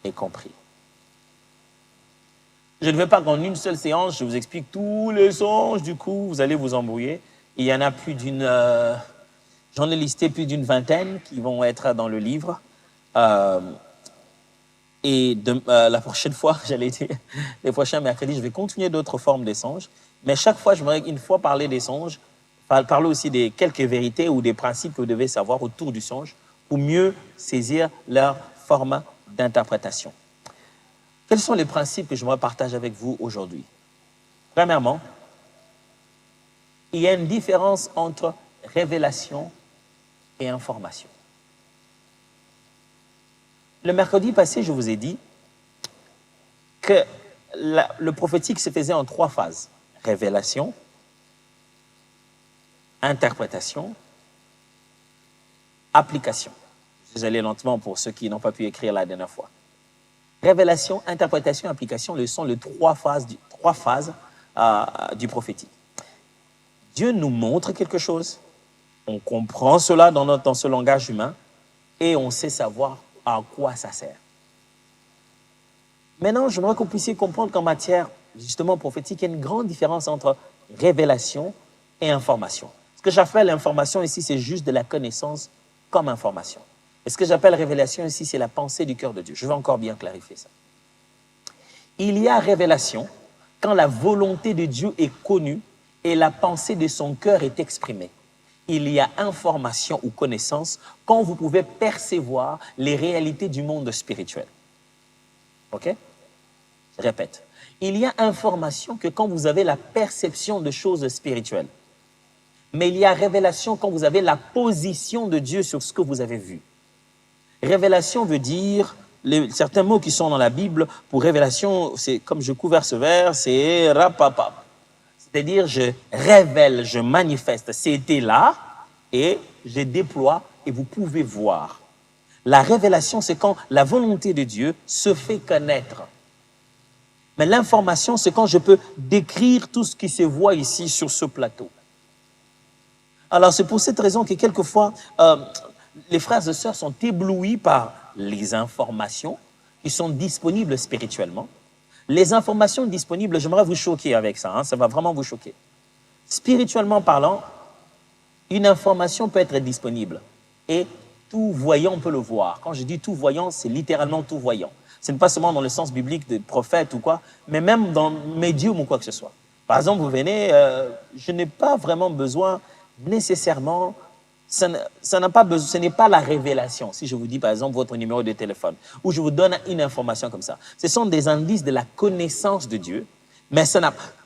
est compris. Je ne veux pas qu'en une seule séance, je vous explique tous les songes, du coup, vous allez vous embrouiller. Il y en a plus d'une... J'en ai listé plus d'une vingtaine qui vont être dans le livre. La prochaine fois, les prochains mercredis, je vais continuer d'autres formes des songes. Mais chaque fois, je voudrais une fois parler des songes, parler aussi des quelques vérités ou des principes que vous devez savoir autour du songe pour mieux saisir leur forme d'interprétation. Quels sont les principes que je voudrais partager avec vous aujourd'hui? Premièrement, il y a une différence entre révélation et information. Le mercredi passé, je vous ai dit que le prophétique se faisait en 3 phases. Révélation, interprétation, application. Je vais aller lentement pour ceux qui n'ont pas pu écrire la dernière fois. Révélation, interprétation, application, ce sont les 3 phases du prophétique. Dieu nous montre quelque chose, on comprend cela dans ce langage humain et on sait savoir à quoi ça sert. Maintenant, j'aimerais que vous puissiez comprendre qu'en matière justement prophétique, il y a une grande différence entre révélation et information. Ce que j'appelle information ici, c'est juste de la connaissance comme information. Et ce que j'appelle révélation ici, c'est la pensée du cœur de Dieu. Je vais encore bien clarifier ça. Il y a révélation quand la volonté de Dieu est connue et la pensée de son cœur est exprimée. Il y a information ou connaissance quand vous pouvez percevoir les réalités du monde spirituel. OK? Je répète. Il y a information que quand vous avez la perception de choses spirituelles. Mais il y a révélation quand vous avez la position de Dieu sur ce que vous avez vu. Révélation veut dire, certains mots qui sont dans la Bible, pour révélation, c'est comme je couvre ce vers, c'est rapapap. C'est-à-dire, je révèle, je manifeste. C'était là et je déploie et vous pouvez voir. La révélation, c'est quand la volonté de Dieu se fait connaître. Mais l'information, c'est quand je peux décrire tout ce qui se voit ici sur ce plateau. Alors, c'est pour cette raison que quelquefois, les frères et sœurs sont éblouis par les informations qui sont disponibles spirituellement. Les informations disponibles, j'aimerais vous choquer avec ça, ça va vraiment vous choquer. Spirituellement parlant, une information peut être disponible et tout voyant peut le voir. Quand je dis tout voyant, c'est littéralement tout voyant. Ce n'est pas seulement dans le sens biblique de prophète ou quoi, mais même dans médium ou quoi que ce soit. Par exemple, vous venez, je n'ai pas vraiment besoin nécessairement, ce n'est pas la révélation. Si je vous dis par exemple votre numéro de téléphone ou je vous donne une information comme ça, ce sont des indices de la connaissance de Dieu, mais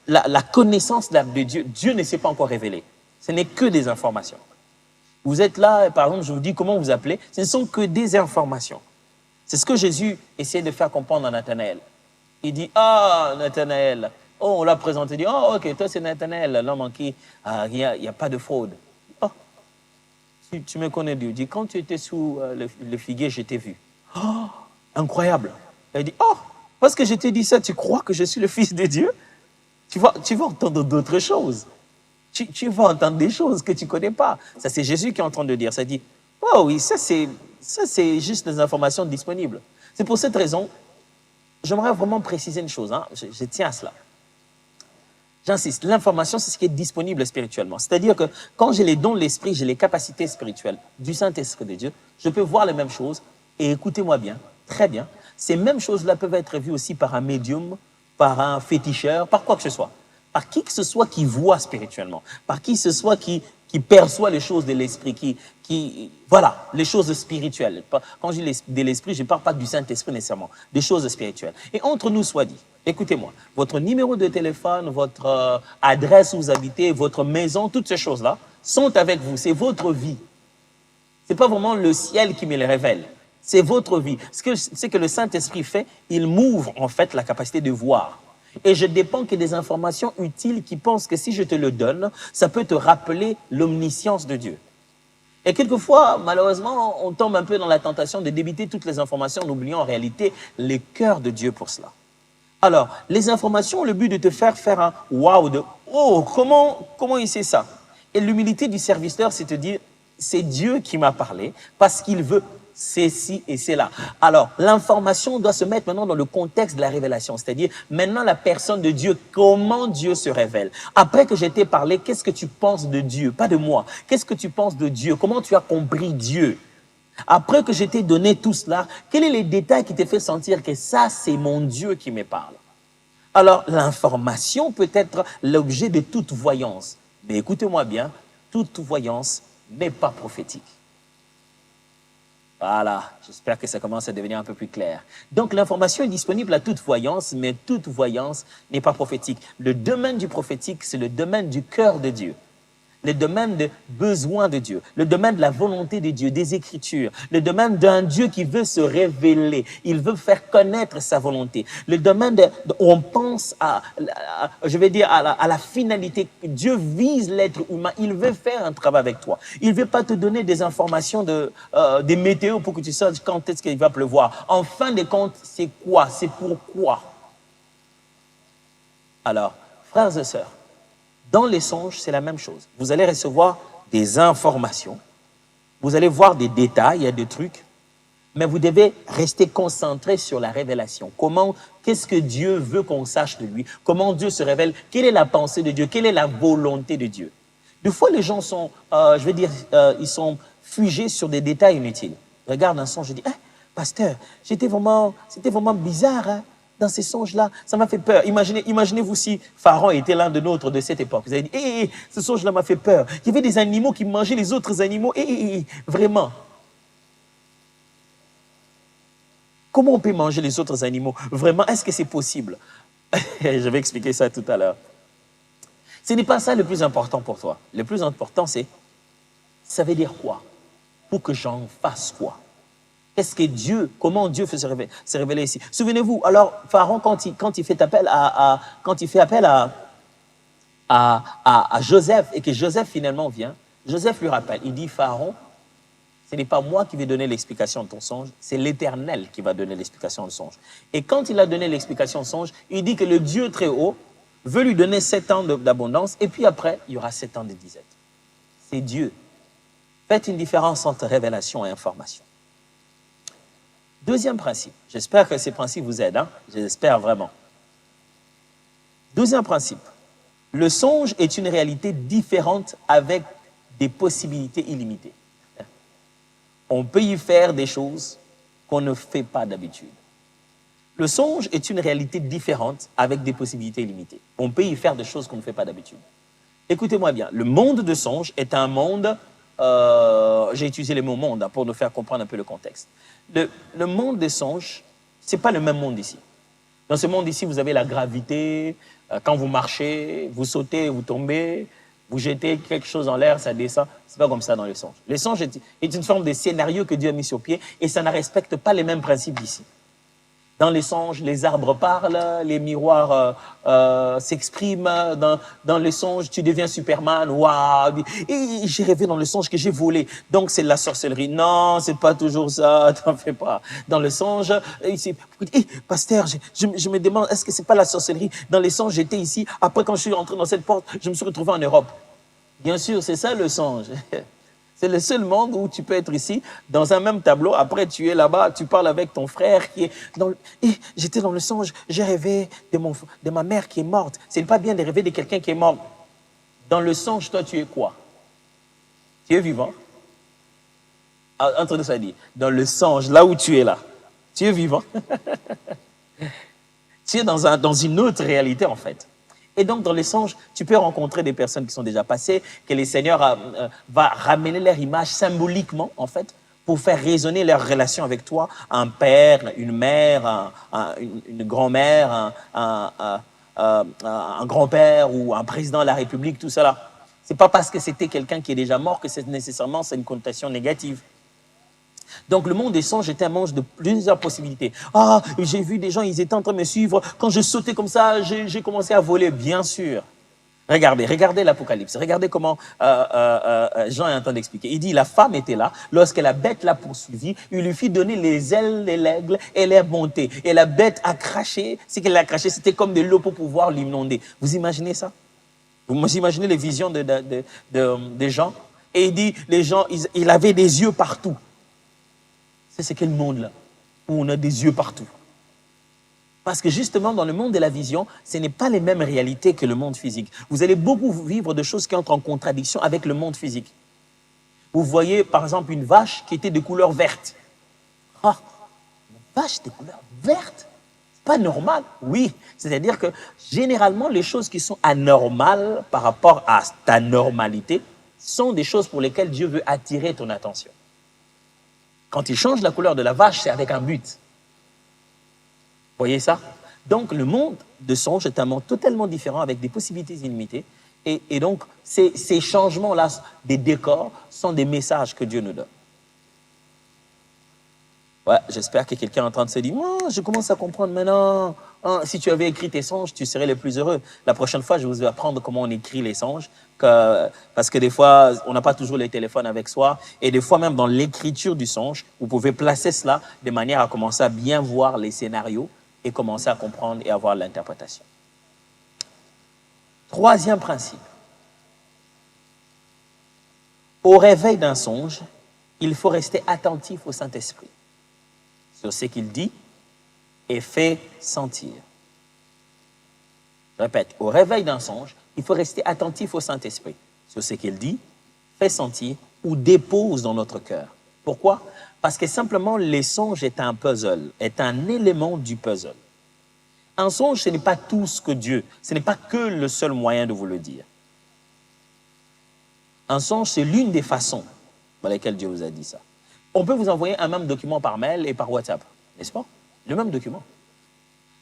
la connaissance de Dieu, Dieu ne s'est pas encore révélé. Ce n'est que des informations. Vous êtes là, par exemple, je vous dis comment vous appelez, ce ne sont que des informations. C'est ce que Jésus essayait de faire comprendre à Nathanaël. Il dit, Nathanaël, on l'a présenté, il dit, ok, toi c'est Nathanaël, l'homme en qui il n'y a pas de fraude. Tu me connais Dieu. Il dit, quand tu étais sous le figuier, je t'ai vu. Incroyable. Il dit, parce que je t'ai dit ça, tu crois que je suis le Fils de Dieu? Tu vas entendre d'autres choses. Tu vas entendre des choses que tu ne connais pas. Ça, c'est Jésus qui est en train de dire. Ça dit, oui, ça c'est juste des informations disponibles. C'est pour cette raison, j'aimerais vraiment préciser une chose. Je tiens à cela. J'insiste, l'information, c'est ce qui est disponible spirituellement. C'est-à-dire que quand j'ai les dons de l'esprit, j'ai les capacités spirituelles du Saint-Esprit de Dieu, je peux voir les mêmes choses. Et écoutez-moi bien, très bien, ces mêmes choses-là peuvent être vues aussi par un médium, par un féticheur, par quoi que ce soit. Par qui que ce soit qui voit spirituellement, par qui que ce soit qui perçoit les choses de l'esprit, voilà, les choses spirituelles. Quand je dis de l'esprit, je ne parle pas du Saint-Esprit nécessairement, des choses spirituelles. Et entre nous soit dit, écoutez-moi, votre numéro de téléphone, votre adresse où vous habitez, votre maison, toutes ces choses-là sont avec vous, c'est votre vie. C'est pas vraiment le ciel qui me les révèle. C'est votre vie. Ce que le Saint-Esprit fait, il m'ouvre en fait la capacité de voir. Et je dépends que des informations utiles qui pensent que si je te le donne, ça peut te rappeler l'omniscience de Dieu. Et quelquefois, malheureusement, on tombe un peu dans la tentation de débiter toutes les informations en oubliant en réalité les cœurs de Dieu pour cela. Alors, les informations ont le but de te faire un « wow » de « oh, comment il sait ça ?» Et l'humilité du serviteur, c'est te dire « c'est Dieu qui m'a parlé parce qu'il veut ceci et cela ». Alors, l'information doit se mettre maintenant dans le contexte de la révélation, c'est-à-dire maintenant la personne de Dieu, comment Dieu se révèle. Après que j'ai t'ai parlé, qu'est-ce que tu penses de Dieu? Pas de moi. Qu'est-ce que tu penses de Dieu? Comment tu as compris Dieu? Après que je t'ai donné tout cela, quels sont les détails qui te fait sentir que ça, c'est mon Dieu qui me parle? Alors, l'information peut être l'objet de toute voyance. Mais écoutez-moi bien, toute voyance n'est pas prophétique. Voilà, j'espère que ça commence à devenir un peu plus clair. Donc, l'information est disponible à toute voyance, mais toute voyance n'est pas prophétique. Le domaine du prophétique, c'est le domaine du cœur de Dieu. Le domaine des besoins de Dieu, le domaine de la volonté de Dieu, des Écritures, le domaine d'un Dieu qui veut se révéler, il veut faire connaître sa volonté, le domaine où on pense à la finalité. Dieu vise l'être humain, il veut faire un travail avec toi. Il ne veut pas te donner des informations des météos pour que tu saches quand est-ce qu'il va pleuvoir. En fin de compte, c'est quoi? C'est pourquoi? Alors, frères et sœurs, dans les songes, c'est la même chose. Vous allez recevoir des informations, vous allez voir des détails, il y a des trucs, mais vous devez rester concentré sur la révélation. Qu'est-ce que Dieu veut qu'on sache de lui? Comment Dieu se révèle? Quelle est la pensée de Dieu? Quelle est la volonté de Dieu? Des fois, les gens sont, ils sont figés sur des détails inutiles. Regarde un songe, je dis, pasteur, c'était vraiment bizarre, hein? Dans ces songes-là, ça m'a fait peur. Imaginez-vous si Pharaon était l'un de nôtres de cette époque. Vous avez dit, ce songe-là m'a fait peur. Il y avait des animaux qui mangeaient les autres animaux. Vraiment. Comment on peut manger les autres animaux? Vraiment, est-ce que c'est possible? Je vais expliquer ça tout à l'heure. Ce n'est pas ça le plus important pour toi. Le plus important, c'est, ça veut dire quoi? Pour que j'en fasse quoi? Qu'est-ce que Dieu, comment Dieu fait se révéler ici? Souvenez-vous, alors Pharaon, quand il fait appel à Joseph et que Joseph finalement vient, Joseph lui rappelle, il dit, Pharaon, ce n'est pas moi qui vais donner l'explication de ton songe, c'est l'Éternel qui va donner l'explication du songe. Et quand il a donné l'explication du songe, il dit que le Dieu très haut veut lui donner 7 ans d'abondance et puis après, il y aura 7 ans de disette. C'est Dieu. Faites une différence entre révélation et information. Deuxième principe, j'espère que ces principes vous aident, hein? J'espère vraiment. Deuxième principe, le songe est une réalité différente avec des possibilités illimitées. On peut y faire des choses qu'on ne fait pas d'habitude. Le songe est une réalité différente avec des possibilités illimitées. On peut y faire des choses qu'on ne fait pas d'habitude. Écoutez-moi bien, le monde de songe est un monde, j'ai utilisé le mot monde pour nous faire comprendre un peu le contexte. Le monde des songes, ce n'est pas le même monde ici. Dans ce monde ici, vous avez la gravité. Quand vous marchez, vous sautez, vous tombez, vous jetez quelque chose en l'air, ça descend. Ce n'est pas comme ça dans les songes. Les songes est une forme de scénario que Dieu a mis sur pied et ça ne respecte pas les mêmes principes d'ici. Dans les songes, les arbres parlent, les miroirs s'expriment. Dans les songes, tu deviens Superman. Waouh! Et j'ai rêvé dans le songe que j'ai volé. Donc, c'est de la sorcellerie. Non, c'est pas toujours ça. T'en fais pas. Dans le songe, pasteur, je me demande, est-ce que c'est pas la sorcellerie? Dans les songes, j'étais ici. Après, quand je suis entré dans cette porte, je me suis retrouvé en Europe. Bien sûr, c'est ça le songe. C'est le seul monde où tu peux être ici, dans un même tableau. Après, tu es là-bas, tu parles avec ton frère qui est dans le... Et j'étais dans le songe, j'ai rêvé de ma mère qui est morte. C'est pas bien de rêver de quelqu'un qui est mort. Dans le songe, toi, tu es quoi? Tu es vivant? Entre nous, ça dit, dans le songe, là où tu es là, tu es vivant? Tu es dans une autre réalité, en fait. Et donc, dans les songes, tu peux rencontrer des personnes qui sont déjà passées, que le Seigneur va ramener leur image symboliquement, en fait, pour faire résonner leur relation avec toi. Un père, une mère, une grand-mère, un grand-père ou un président de la République, tout cela. Ce n'est pas parce que c'était quelqu'un qui est déjà mort que c'est nécessairement une connotation négative. Donc, le monde des songes est un monde de plusieurs possibilités. Ah, j'ai vu des gens, ils étaient en train de me suivre. Quand je sautais comme ça, j'ai commencé à voler, bien sûr. Regardez l'Apocalypse. Regardez comment Jean est en train d'expliquer. Il dit, la femme était là. Lorsque la bête l'a poursuivie, il lui fit donner les ailes de l'aigle et elle est montée. Et la bête a craché. Ce qu'elle a craché, c'était comme de l'eau pour pouvoir l'inonder. Vous imaginez ça? Vous imaginez les visions des gens? Et il dit, les gens, il avait des yeux partout. C'est quel monde-là où on a des yeux partout? Parce que justement, dans le monde de la vision, ce n'est pas les mêmes réalités que le monde physique. Vous allez beaucoup vivre de choses qui entrent en contradiction avec le monde physique. Vous voyez, par exemple, une vache qui était de couleur verte. Ah, une vache de couleur verte? C'est pas normal. Oui, c'est-à-dire que généralement, les choses qui sont anormales par rapport à ta normalité sont des choses pour lesquelles Dieu veut attirer ton attention. Quand il change la couleur de la vache, c'est avec un but. Voyez ça? Donc, le monde de songe est un monde totalement différent avec des possibilités illimitées. Et donc, ces changements-là des décors sont des messages que Dieu nous donne. Ouais, j'espère que quelqu'un est en train de se dire, oh, je commence à comprendre maintenant. Oh, si tu avais écrit tes songes, tu serais le plus heureux. La prochaine fois, je vais vous apprendre comment on écrit les songes. Parce que des fois, on n'a pas toujours les téléphones avec soi. Et des fois, même dans l'écriture du songe, vous pouvez placer cela de manière à commencer à bien voir les scénarios et commencer à comprendre et avoir l'interprétation. Troisième principe. Au réveil d'un songe, il faut rester attentif au Saint-Esprit sur ce qu'il dit et fait sentir. Je répète, au réveil d'un songe, il faut rester attentif au Saint-Esprit sur ce qu'il dit, fait sentir ou dépose dans notre cœur. Pourquoi? Parce que simplement, les songes est un puzzle, est un élément du puzzle. Un songe, ce n'est pas tout ce que Dieu, ce n'est pas que le seul moyen de vous le dire. Un songe, c'est l'une des façons par lesquelles Dieu vous a dit ça. On peut vous envoyer un même document par mail et par WhatsApp, n'est-ce pas? Le même document.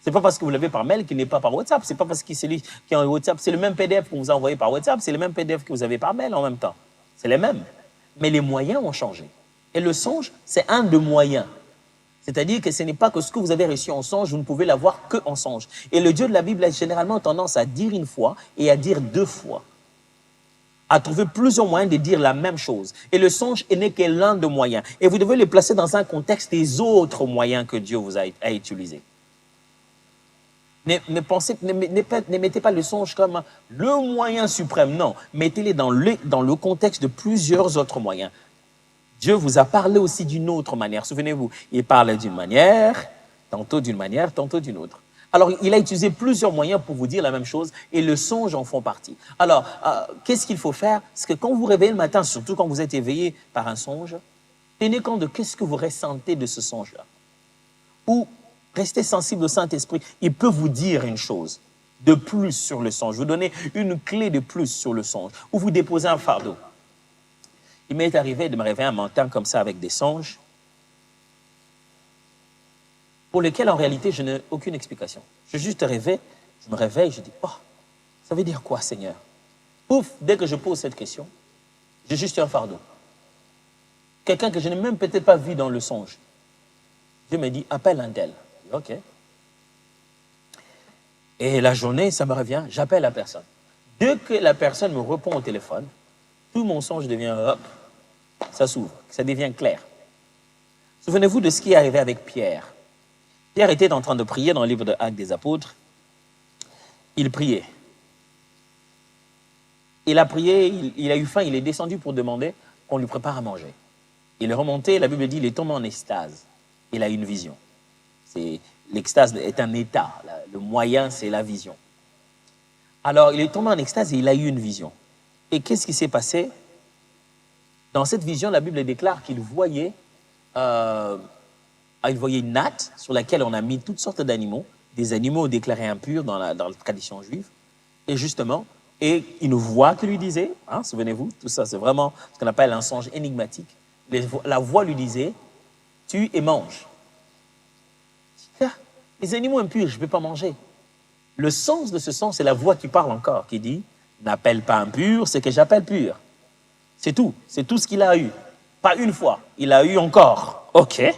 Ce n'est pas parce que vous l'avez par mail qu'il n'est pas par WhatsApp. Ce n'est pas parce que celui qui est en WhatsApp, c'est le même PDF que vous envoyez par WhatsApp, c'est le même PDF que vous avez par mail en même temps. C'est les mêmes. Mais les moyens ont changé. Et le songe, c'est un de moyens. C'est-à-dire que ce n'est pas que ce que vous avez reçu en songe, vous ne pouvez l'avoir qu'en songe. Et le Dieu de la Bible a généralement tendance à dire une fois et à dire deux fois. À trouver plusieurs moyens de dire la même chose. Et le songe n'est que l'un de moyens. Et vous devez le placer dans un contexte des autres moyens que Dieu vous a utilisés. Ne mettez pas le songe comme le moyen suprême. Non, mettez-les dans le contexte de plusieurs autres moyens. Dieu vous a parlé aussi d'une autre manière. Souvenez-vous, il parle d'une manière, tantôt d'une autre. Alors, il a utilisé plusieurs moyens pour vous dire la même chose et le songe en font partie. Alors, qu'est-ce qu'il faut faire? C'est que quand vous vous réveillez le matin, surtout quand vous êtes éveillé par un songe, tenez compte de qu'est-ce que vous ressentez de ce songe-là. Ou restez sensible au Saint-Esprit. Il peut vous dire une chose de plus sur le songe, vous donner une clé de plus sur le songe, ou vous déposer un fardeau. Il m'est arrivé de me réveiller un matin comme ça avec des songes pour lesquels, en réalité, je n'ai aucune explication. Je juste rêvé, je me réveille, je dis, oh, ça veut dire quoi, Seigneur? Ouf, dès que je pose cette question, j'ai juste un fardeau. Quelqu'un que je n'ai même peut-être pas vu dans le songe. Dieu me dit, appelle un tel. Je dis, OK. Et la journée, ça me revient, j'appelle la personne. Dès que la personne me répond au téléphone, tout mon songe devient, hop, ça s'ouvre, ça devient clair. Souvenez-vous de ce qui est arrivé avec Pierre. Pierre était en train de prier dans le livre de Actes des Apôtres. Il priait. Il a prié, il a eu faim, il est descendu pour demander qu'on lui prépare à manger. Il est remonté, la Bible dit, il est tombé en extase. Il a eu une vision. L'extase est un état. Le moyen, c'est la vision. Alors, il est tombé en extase et il a eu une vision. Et qu'est-ce qui s'est passé? Dans cette vision, la Bible déclare qu'il voyait une natte sur laquelle on a mis toutes sortes d'animaux, des animaux déclarés impurs dans la tradition juive. Et justement, et une voix qui lui disait, hein, souvenez-vous, tout ça c'est vraiment ce qu'on appelle un songe énigmatique. La voix lui disait, tue et mange. Les animaux impurs, je ne vais pas manger. Le sens de ce sens, c'est la voix qui parle encore, qui dit, n'appelle pas impur ce que j'appelle pur. C'est tout ce qu'il a eu. Pas une fois, il a eu encore. OK. Il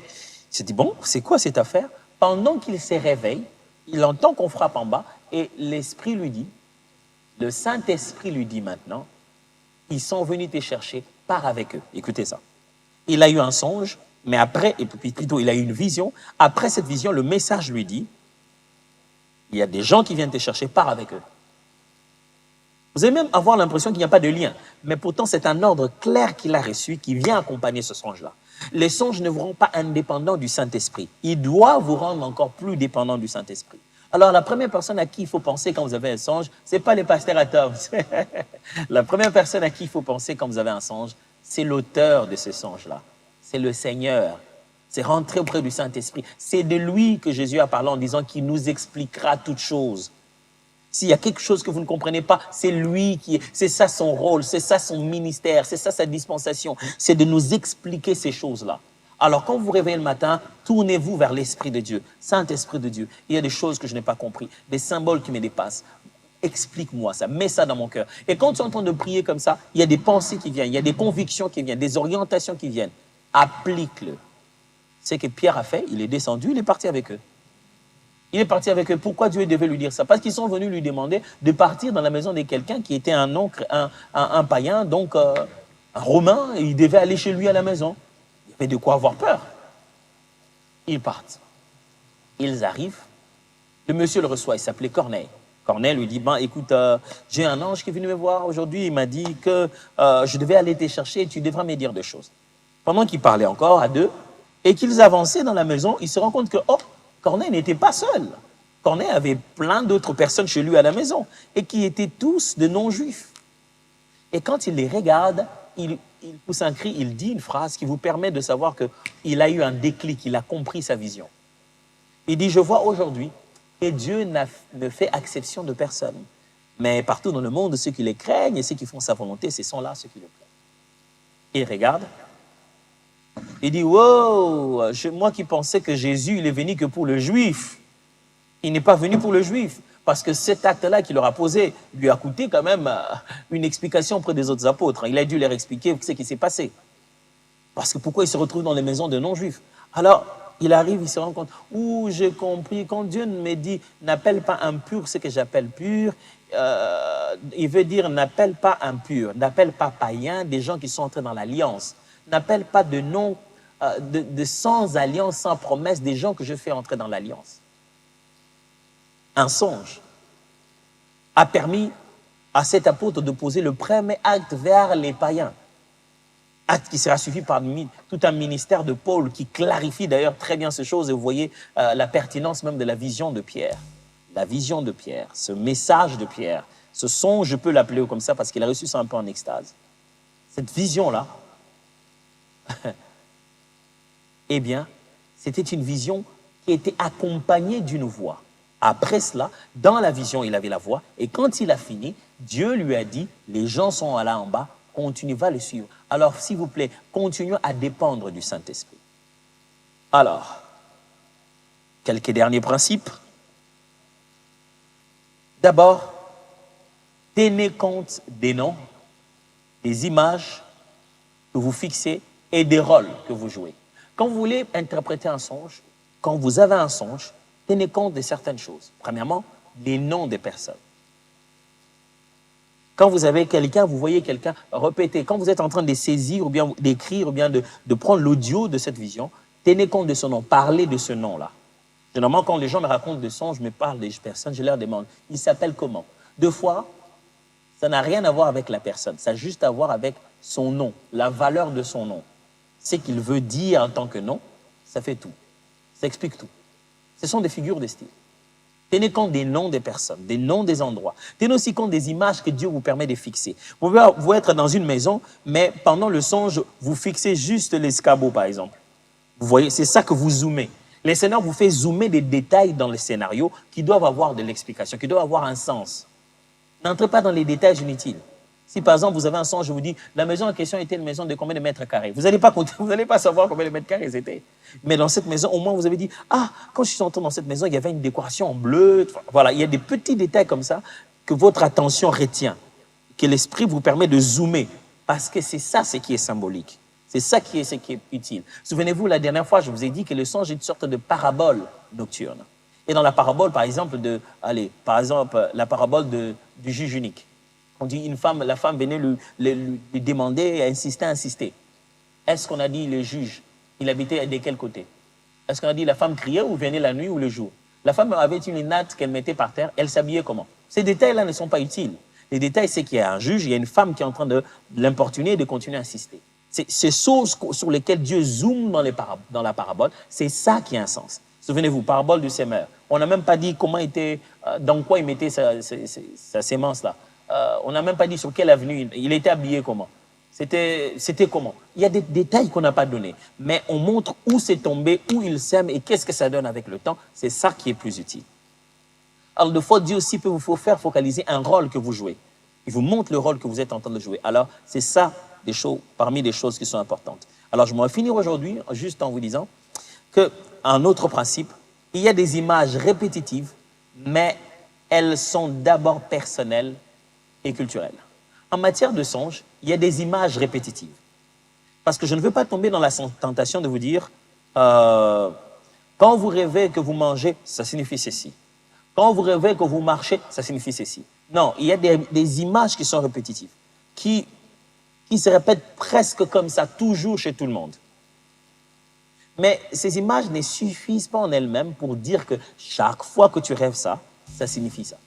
s'est dit, bon, c'est quoi cette affaire? Pendant qu'il se réveille, il entend qu'on frappe en bas et l'Esprit lui dit, le Saint-Esprit lui dit maintenant, ils sont venus te chercher, pars avec eux. Écoutez ça. Il a eu un songe, mais après, et puis plutôt, il a eu une vision. Après cette vision, le message lui dit, il y a des gens qui viennent te chercher, pars avec eux. Vous allez même avoir l'impression qu'il n'y a pas de lien. Mais pourtant, c'est un ordre clair qu'il a reçu qui vient accompagner ce songe-là. Les songes ne vous rendent pas indépendants du Saint-Esprit. Il doit vous rendre encore plus dépendant du Saint-Esprit. Alors, la première personne à qui il faut penser quand vous avez un songe, ce n'est pas les pasteurs à tort. La première personne à qui il faut penser quand vous avez un songe, c'est l'auteur de ce songe-là. C'est le Seigneur. C'est rentrer auprès du Saint-Esprit. C'est de lui que Jésus a parlé en disant qu'il nous expliquera toutes choses. S'il y a quelque chose que vous ne comprenez pas, c'est lui c'est ça son rôle, c'est ça son ministère, c'est ça sa dispensation. C'est de nous expliquer ces choses-là. Alors, quand vous vous réveillez le matin, tournez-vous vers l'Esprit de Dieu, Saint-Esprit de Dieu. Il y a des choses que je n'ai pas compris, des symboles qui me dépassent. Explique-moi ça, mets ça dans mon cœur. Et quand tu es en train de prier comme ça, il y a des pensées qui viennent, il y a des convictions qui viennent, des orientations qui viennent. Applique-le. C'est ce que Pierre a fait, il est descendu, il est parti avec eux. Il est parti avec eux. Pourquoi Dieu devait lui dire ça? Parce qu'ils sont venus lui demander de partir dans la maison de quelqu'un qui était un oncle, un païen, donc un Romain, et il devait aller chez lui à la maison. Il y avait de quoi avoir peur. Ils partent. Ils arrivent. Le monsieur le reçoit, il s'appelait Corneille. Corneille lui dit, ben, écoute, j'ai un ange qui est venu me voir aujourd'hui, il m'a dit que je devais aller te chercher et tu devras me dire des choses. Pendant qu'ils parlaient encore à deux, et qu'ils avançaient dans la maison, ils se rendent compte que, oh, Corneille n'était pas seul. Corneille avait plein d'autres personnes chez lui à la maison et qui étaient tous de non-juifs. Et quand il les regarde, il pousse un cri, il dit une phrase qui vous permet de savoir qu'il a eu un déclic, il a compris sa vision. Il dit, je vois aujourd'hui que Dieu ne fait exception de personne. Mais partout dans le monde, ceux qui les craignent et ceux qui font sa volonté, ce sont là ceux qui le craignent. Il regarde. Il dit, wow, moi qui pensais que Jésus, il est venu que pour le juif. Il n'est pas venu pour le juif. Parce que cet acte-là qu'il leur a posé lui a coûté quand même une explication auprès des autres apôtres. Il a dû leur expliquer ce qui s'est passé. Parce que pourquoi il se retrouve dans les maisons de non-juifs? Alors, il arrive, il se rend compte, j'ai compris, quand Dieu me dit, n'appelle pas impur ce que j'appelle pur, il veut dire, n'appelle pas impur, n'appelle pas païen des gens qui sont entrés dans l'alliance. N'appelle pas de nom, de sans alliance, sans promesse, des gens que je fais entrer dans l'alliance. Un songe a permis à cet apôtre de poser le premier acte vers les païens. Acte qui sera suivi par tout un ministère de Paul qui clarifie d'ailleurs très bien ces choses et vous voyez la pertinence même de la vision de Pierre. La vision de Pierre, ce message de Pierre, ce songe, je peux l'appeler comme ça parce qu'il a reçu ça un peu en extase. Cette vision-là, eh bien, c'était une vision qui était accompagnée d'une voix. Après cela, dans la vision, il avait la voix. Et quand il a fini, Dieu lui a dit, les gens sont là en bas, continue, va le suivre. Alors, s'il vous plaît, continuons à dépendre du Saint-Esprit. Alors, quelques derniers principes. D'abord, tenez compte des noms, des images que vous fixez et des rôles que vous jouez. Quand vous voulez interpréter un songe, quand vous avez un songe, tenez compte de certaines choses. Premièrement, les noms des personnes. Quand vous avez quelqu'un, vous voyez quelqu'un, répétez. Quand vous êtes en train de saisir ou bien d'écrire ou bien de prendre l'audio de cette vision, tenez compte de ce nom, parlez de ce nom-là. Généralement, quand les gens me racontent des songes, je me parle des personnes, je leur demande, il s'appelle comment? Deux fois, ça n'a rien à voir avec la personne, ça a juste à voir avec son nom, la valeur de son nom. Ce qu'il veut dire en tant que nom, ça fait tout. Ça explique tout. Ce sont des figures de style. Tenez compte des noms des personnes, des noms des endroits. Tenez aussi compte des images que Dieu vous permet de fixer. Vous pouvez être dans une maison, mais pendant le songe, vous fixez juste l'escabeau, par exemple. Vous voyez, c'est ça que vous zoomez. Les Seigneur vous fait zoomer des détails dans le scénario qui doivent avoir de l'explication, qui doivent avoir un sens. N'entrez pas dans les détails inutiles. Si par exemple vous avez un songe, je vous dis, la maison en question était une maison de combien de mètres carrés? Vous n'allez pas compter, vous n'allez pas savoir combien de mètres carrés c'était. Mais dans cette maison, au moins vous avez dit, quand je suis entré dans cette maison, il y avait une décoration en bleu. Voilà, il y a des petits détails comme ça que votre attention retient, que l'esprit vous permet de zoomer. Parce que c'est ça ce qui est symbolique. C'est ça qui est utile. Souvenez-vous, la dernière fois, je vous ai dit que le songe est une sorte de parabole nocturne. Et dans la parabole, par exemple, la parabole du juge unique. On dit la femme venait lui demander, insister. Est-ce qu'on a dit le juge, il habitait de quel côté? Est-ce qu'on a dit la femme criait ou venait la nuit ou le jour? La femme avait une natte qu'elle mettait par terre, elle s'habillait comment? Ces détails-là ne sont pas utiles. Les détails, c'est qu'il y a un juge, il y a une femme qui est en train de l'importuner et de continuer à insister. C'est ces choses sur lesquelles Dieu zoome dans la parabole, c'est ça qui a un sens. Souvenez-vous, parabole du semeur. On n'a même pas dit dans quoi il mettait sa sémence là. On n'a même pas dit sur quelle avenue il était habillé comment. C'était comment. Il y a des détails qu'on n'a pas donnés, mais on montre où c'est tombé, où il sème et qu'est-ce que ça donne avec le temps. C'est ça qui est plus utile. Alors, de fois, Dieu aussi peut vous faire focaliser un rôle que vous jouez. Il vous montre le rôle que vous êtes en train de jouer. Alors, c'est ça parmi les choses qui sont importantes. Alors, je vais finir aujourd'hui juste en vous disant qu'un autre principe, il y a des images répétitives, mais elles sont d'abord personnelles et culturelles. En matière de songe, il y a des images répétitives. Parce que je ne veux pas tomber dans la tentation de vous dire quand vous rêvez que vous mangez, ça signifie ceci. Quand vous rêvez que vous marchez, ça signifie ceci. Non, il y a des images qui sont répétitives, qui se répètent presque comme ça, toujours chez tout le monde. Mais ces images ne suffisent pas en elles-mêmes pour dire que chaque fois que tu rêves ça, ça signifie ça.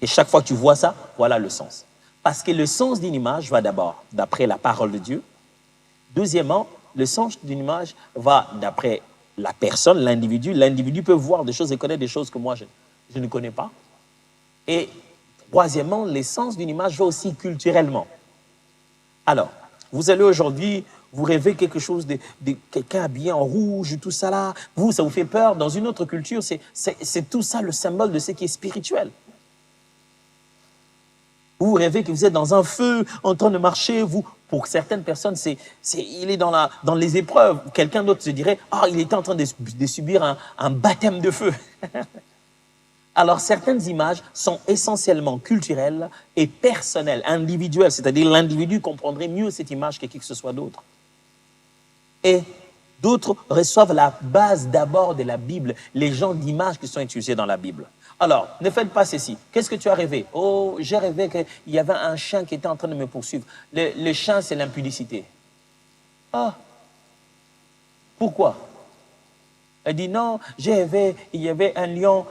Et chaque fois que tu vois ça, voilà le sens. Parce que le sens d'une image va d'abord d'après la parole de Dieu. Deuxièmement, le sens d'une image va d'après la personne, l'individu. L'individu peut voir des choses et connaître des choses que moi, je ne connais pas. Et troisièmement, l'essence d'une image va aussi culturellement. Alors, vous allez aujourd'hui, vous rêvez quelque chose de quelqu'un habillé en rouge, tout ça là. Vous, ça vous fait peur. Dans une autre culture, c'est tout ça le symbole de ce qui est spirituel. Vous rêvez que vous êtes dans un feu, en train de marcher. Pour certaines personnes, il est dans les épreuves. Quelqu'un d'autre se dirait, il était en train de subir un baptême de feu. Alors, certaines images sont essentiellement culturelles et personnelles, individuelles. C'est-à-dire, l'individu comprendrait mieux cette image que qui que ce soit d'autre. Et d'autres reçoivent la base d'abord de la Bible, les genres d'images qui sont utilisées dans la Bible. Alors, ne faites pas ceci. Qu'est-ce que tu as rêvé? Oh, j'ai rêvé qu'il y avait un chien qui était en train de me poursuivre. Le chien, c'est l'impudicité. Pourquoi? Elle dit non, j'ai rêvé, il y avait un lion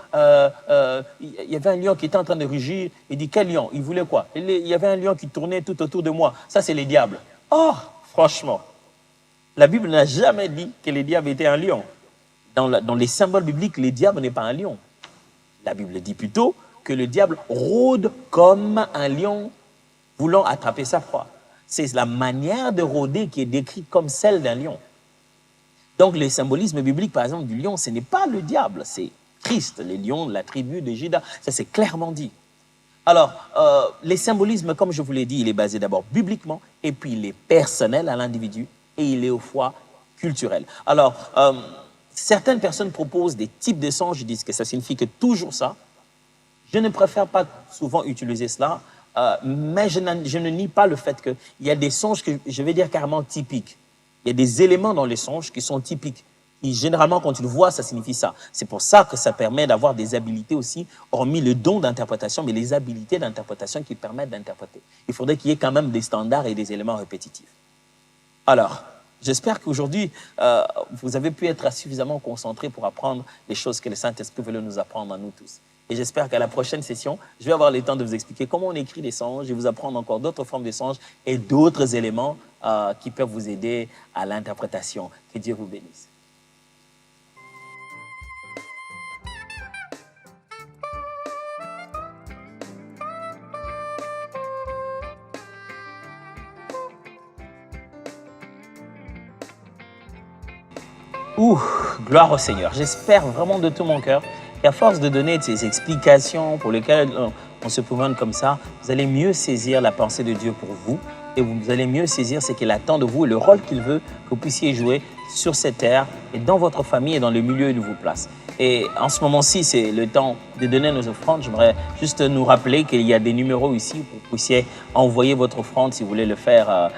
qui était en train de rugir. Il dit quel lion? Il voulait quoi? Il y avait un lion qui tournait tout autour de moi. Ça, c'est les diables. Franchement, la Bible n'a jamais dit que les diables étaient un lion. Dans les symboles bibliques, le diable n'est pas un lion. La Bible dit plutôt que le diable rôde comme un lion voulant attraper sa proie. C'est la manière de rôder qui est décrite comme celle d'un lion. Donc, le symbolisme biblique, par exemple, du lion, ce n'est pas le diable, c'est Christ, les lions de la tribu de Juda. Ça, c'est clairement dit. Alors, les symbolismes, comme je vous l'ai dit, il est basé d'abord bibliquement, et puis il est personnel à l'individu, et il est au fois culturel. Alors, certaines personnes proposent des types de songes, ils disent que ça signifie que toujours ça. Je ne préfère pas souvent utiliser cela, mais je ne nie pas le fait qu'il y a des songes que je vais dire carrément typiques. Il y a des éléments dans les songes qui sont typiques. Et généralement, quand tu le vois, ça signifie ça. C'est pour ça que ça permet d'avoir des habilités aussi, hormis le don d'interprétation, mais les habilités d'interprétation qui permettent d'interpréter. Il faudrait qu'il y ait quand même des standards et des éléments répétitifs. Alors, j'espère qu'aujourd'hui, vous avez pu être suffisamment concentrés pour apprendre les choses que le Saint-Esprit veut nous apprendre à nous tous. Et j'espère qu'à la prochaine session, je vais avoir le temps de vous expliquer comment on écrit des songes et vous apprendre encore d'autres formes de songes et d'autres éléments qui peuvent vous aider à l'interprétation. Que Dieu vous bénisse. Gloire au Seigneur. J'espère vraiment de tout mon cœur qu'à force de donner ces explications pour lesquelles on se promène comme ça, vous allez mieux saisir la pensée de Dieu pour vous et vous allez mieux saisir ce qu'il attend de vous et le rôle qu'il veut que vous puissiez jouer sur cette terre et dans votre famille et dans le milieu où il vous place. Et en ce moment-ci, c'est le temps de donner nos offrandes. J'aimerais juste nous rappeler qu'il y a des numéros ici pour que vous puissiez envoyer votre offrande si vous voulez le faire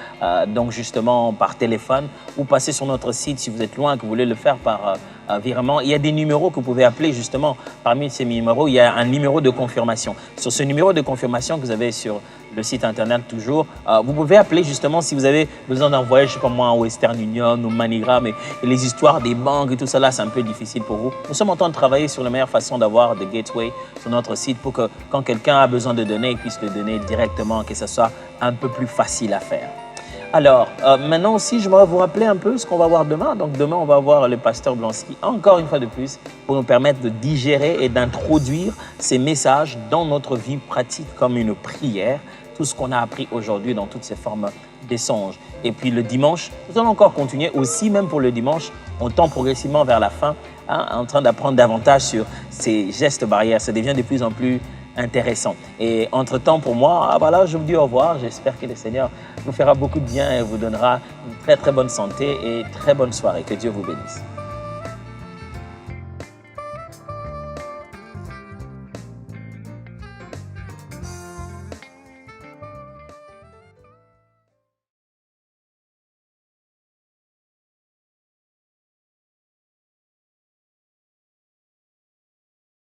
donc justement par téléphone ou passer sur notre site si vous êtes loin et que vous voulez le faire par virement. Il y a des numéros que vous pouvez appeler justement. Parmi ces numéros, il y a un numéro de confirmation. Sur ce numéro de confirmation que vous avez sur le site internet toujours, vous pouvez appeler justement si vous avez besoin d'envoyer, je sais pas moi, en Western Union ou MoneyGram et les histoires des banques et tout ça là, c'est un peu difficile pour vous. Nous sommes en train de travailler sur la meilleure façon d'avoir des gateways sur notre site pour que quand quelqu'un a besoin de donner, il puisse le donner directement, que ce soit un peu plus facile à faire. Alors, maintenant aussi, je voudrais vous rappeler un peu ce qu'on va voir demain. Donc, demain, on va voir le pasteur Blanski, encore une fois de plus, pour nous permettre de digérer et d'introduire ces messages dans notre vie pratique comme une prière. Tout ce qu'on a appris aujourd'hui dans toutes ces formes d'échange. Et puis, le dimanche, nous allons encore continuer aussi, même pour le dimanche, on tend progressivement vers la fin, en train d'apprendre davantage sur ces gestes barrières. Ça devient de plus en plus intéressant. Et entre-temps, pour moi, voilà, je vous dis au revoir. J'espère que le Seigneur vous fera beaucoup de bien et vous donnera une très, très bonne santé et très bonne soirée. Que Dieu vous bénisse.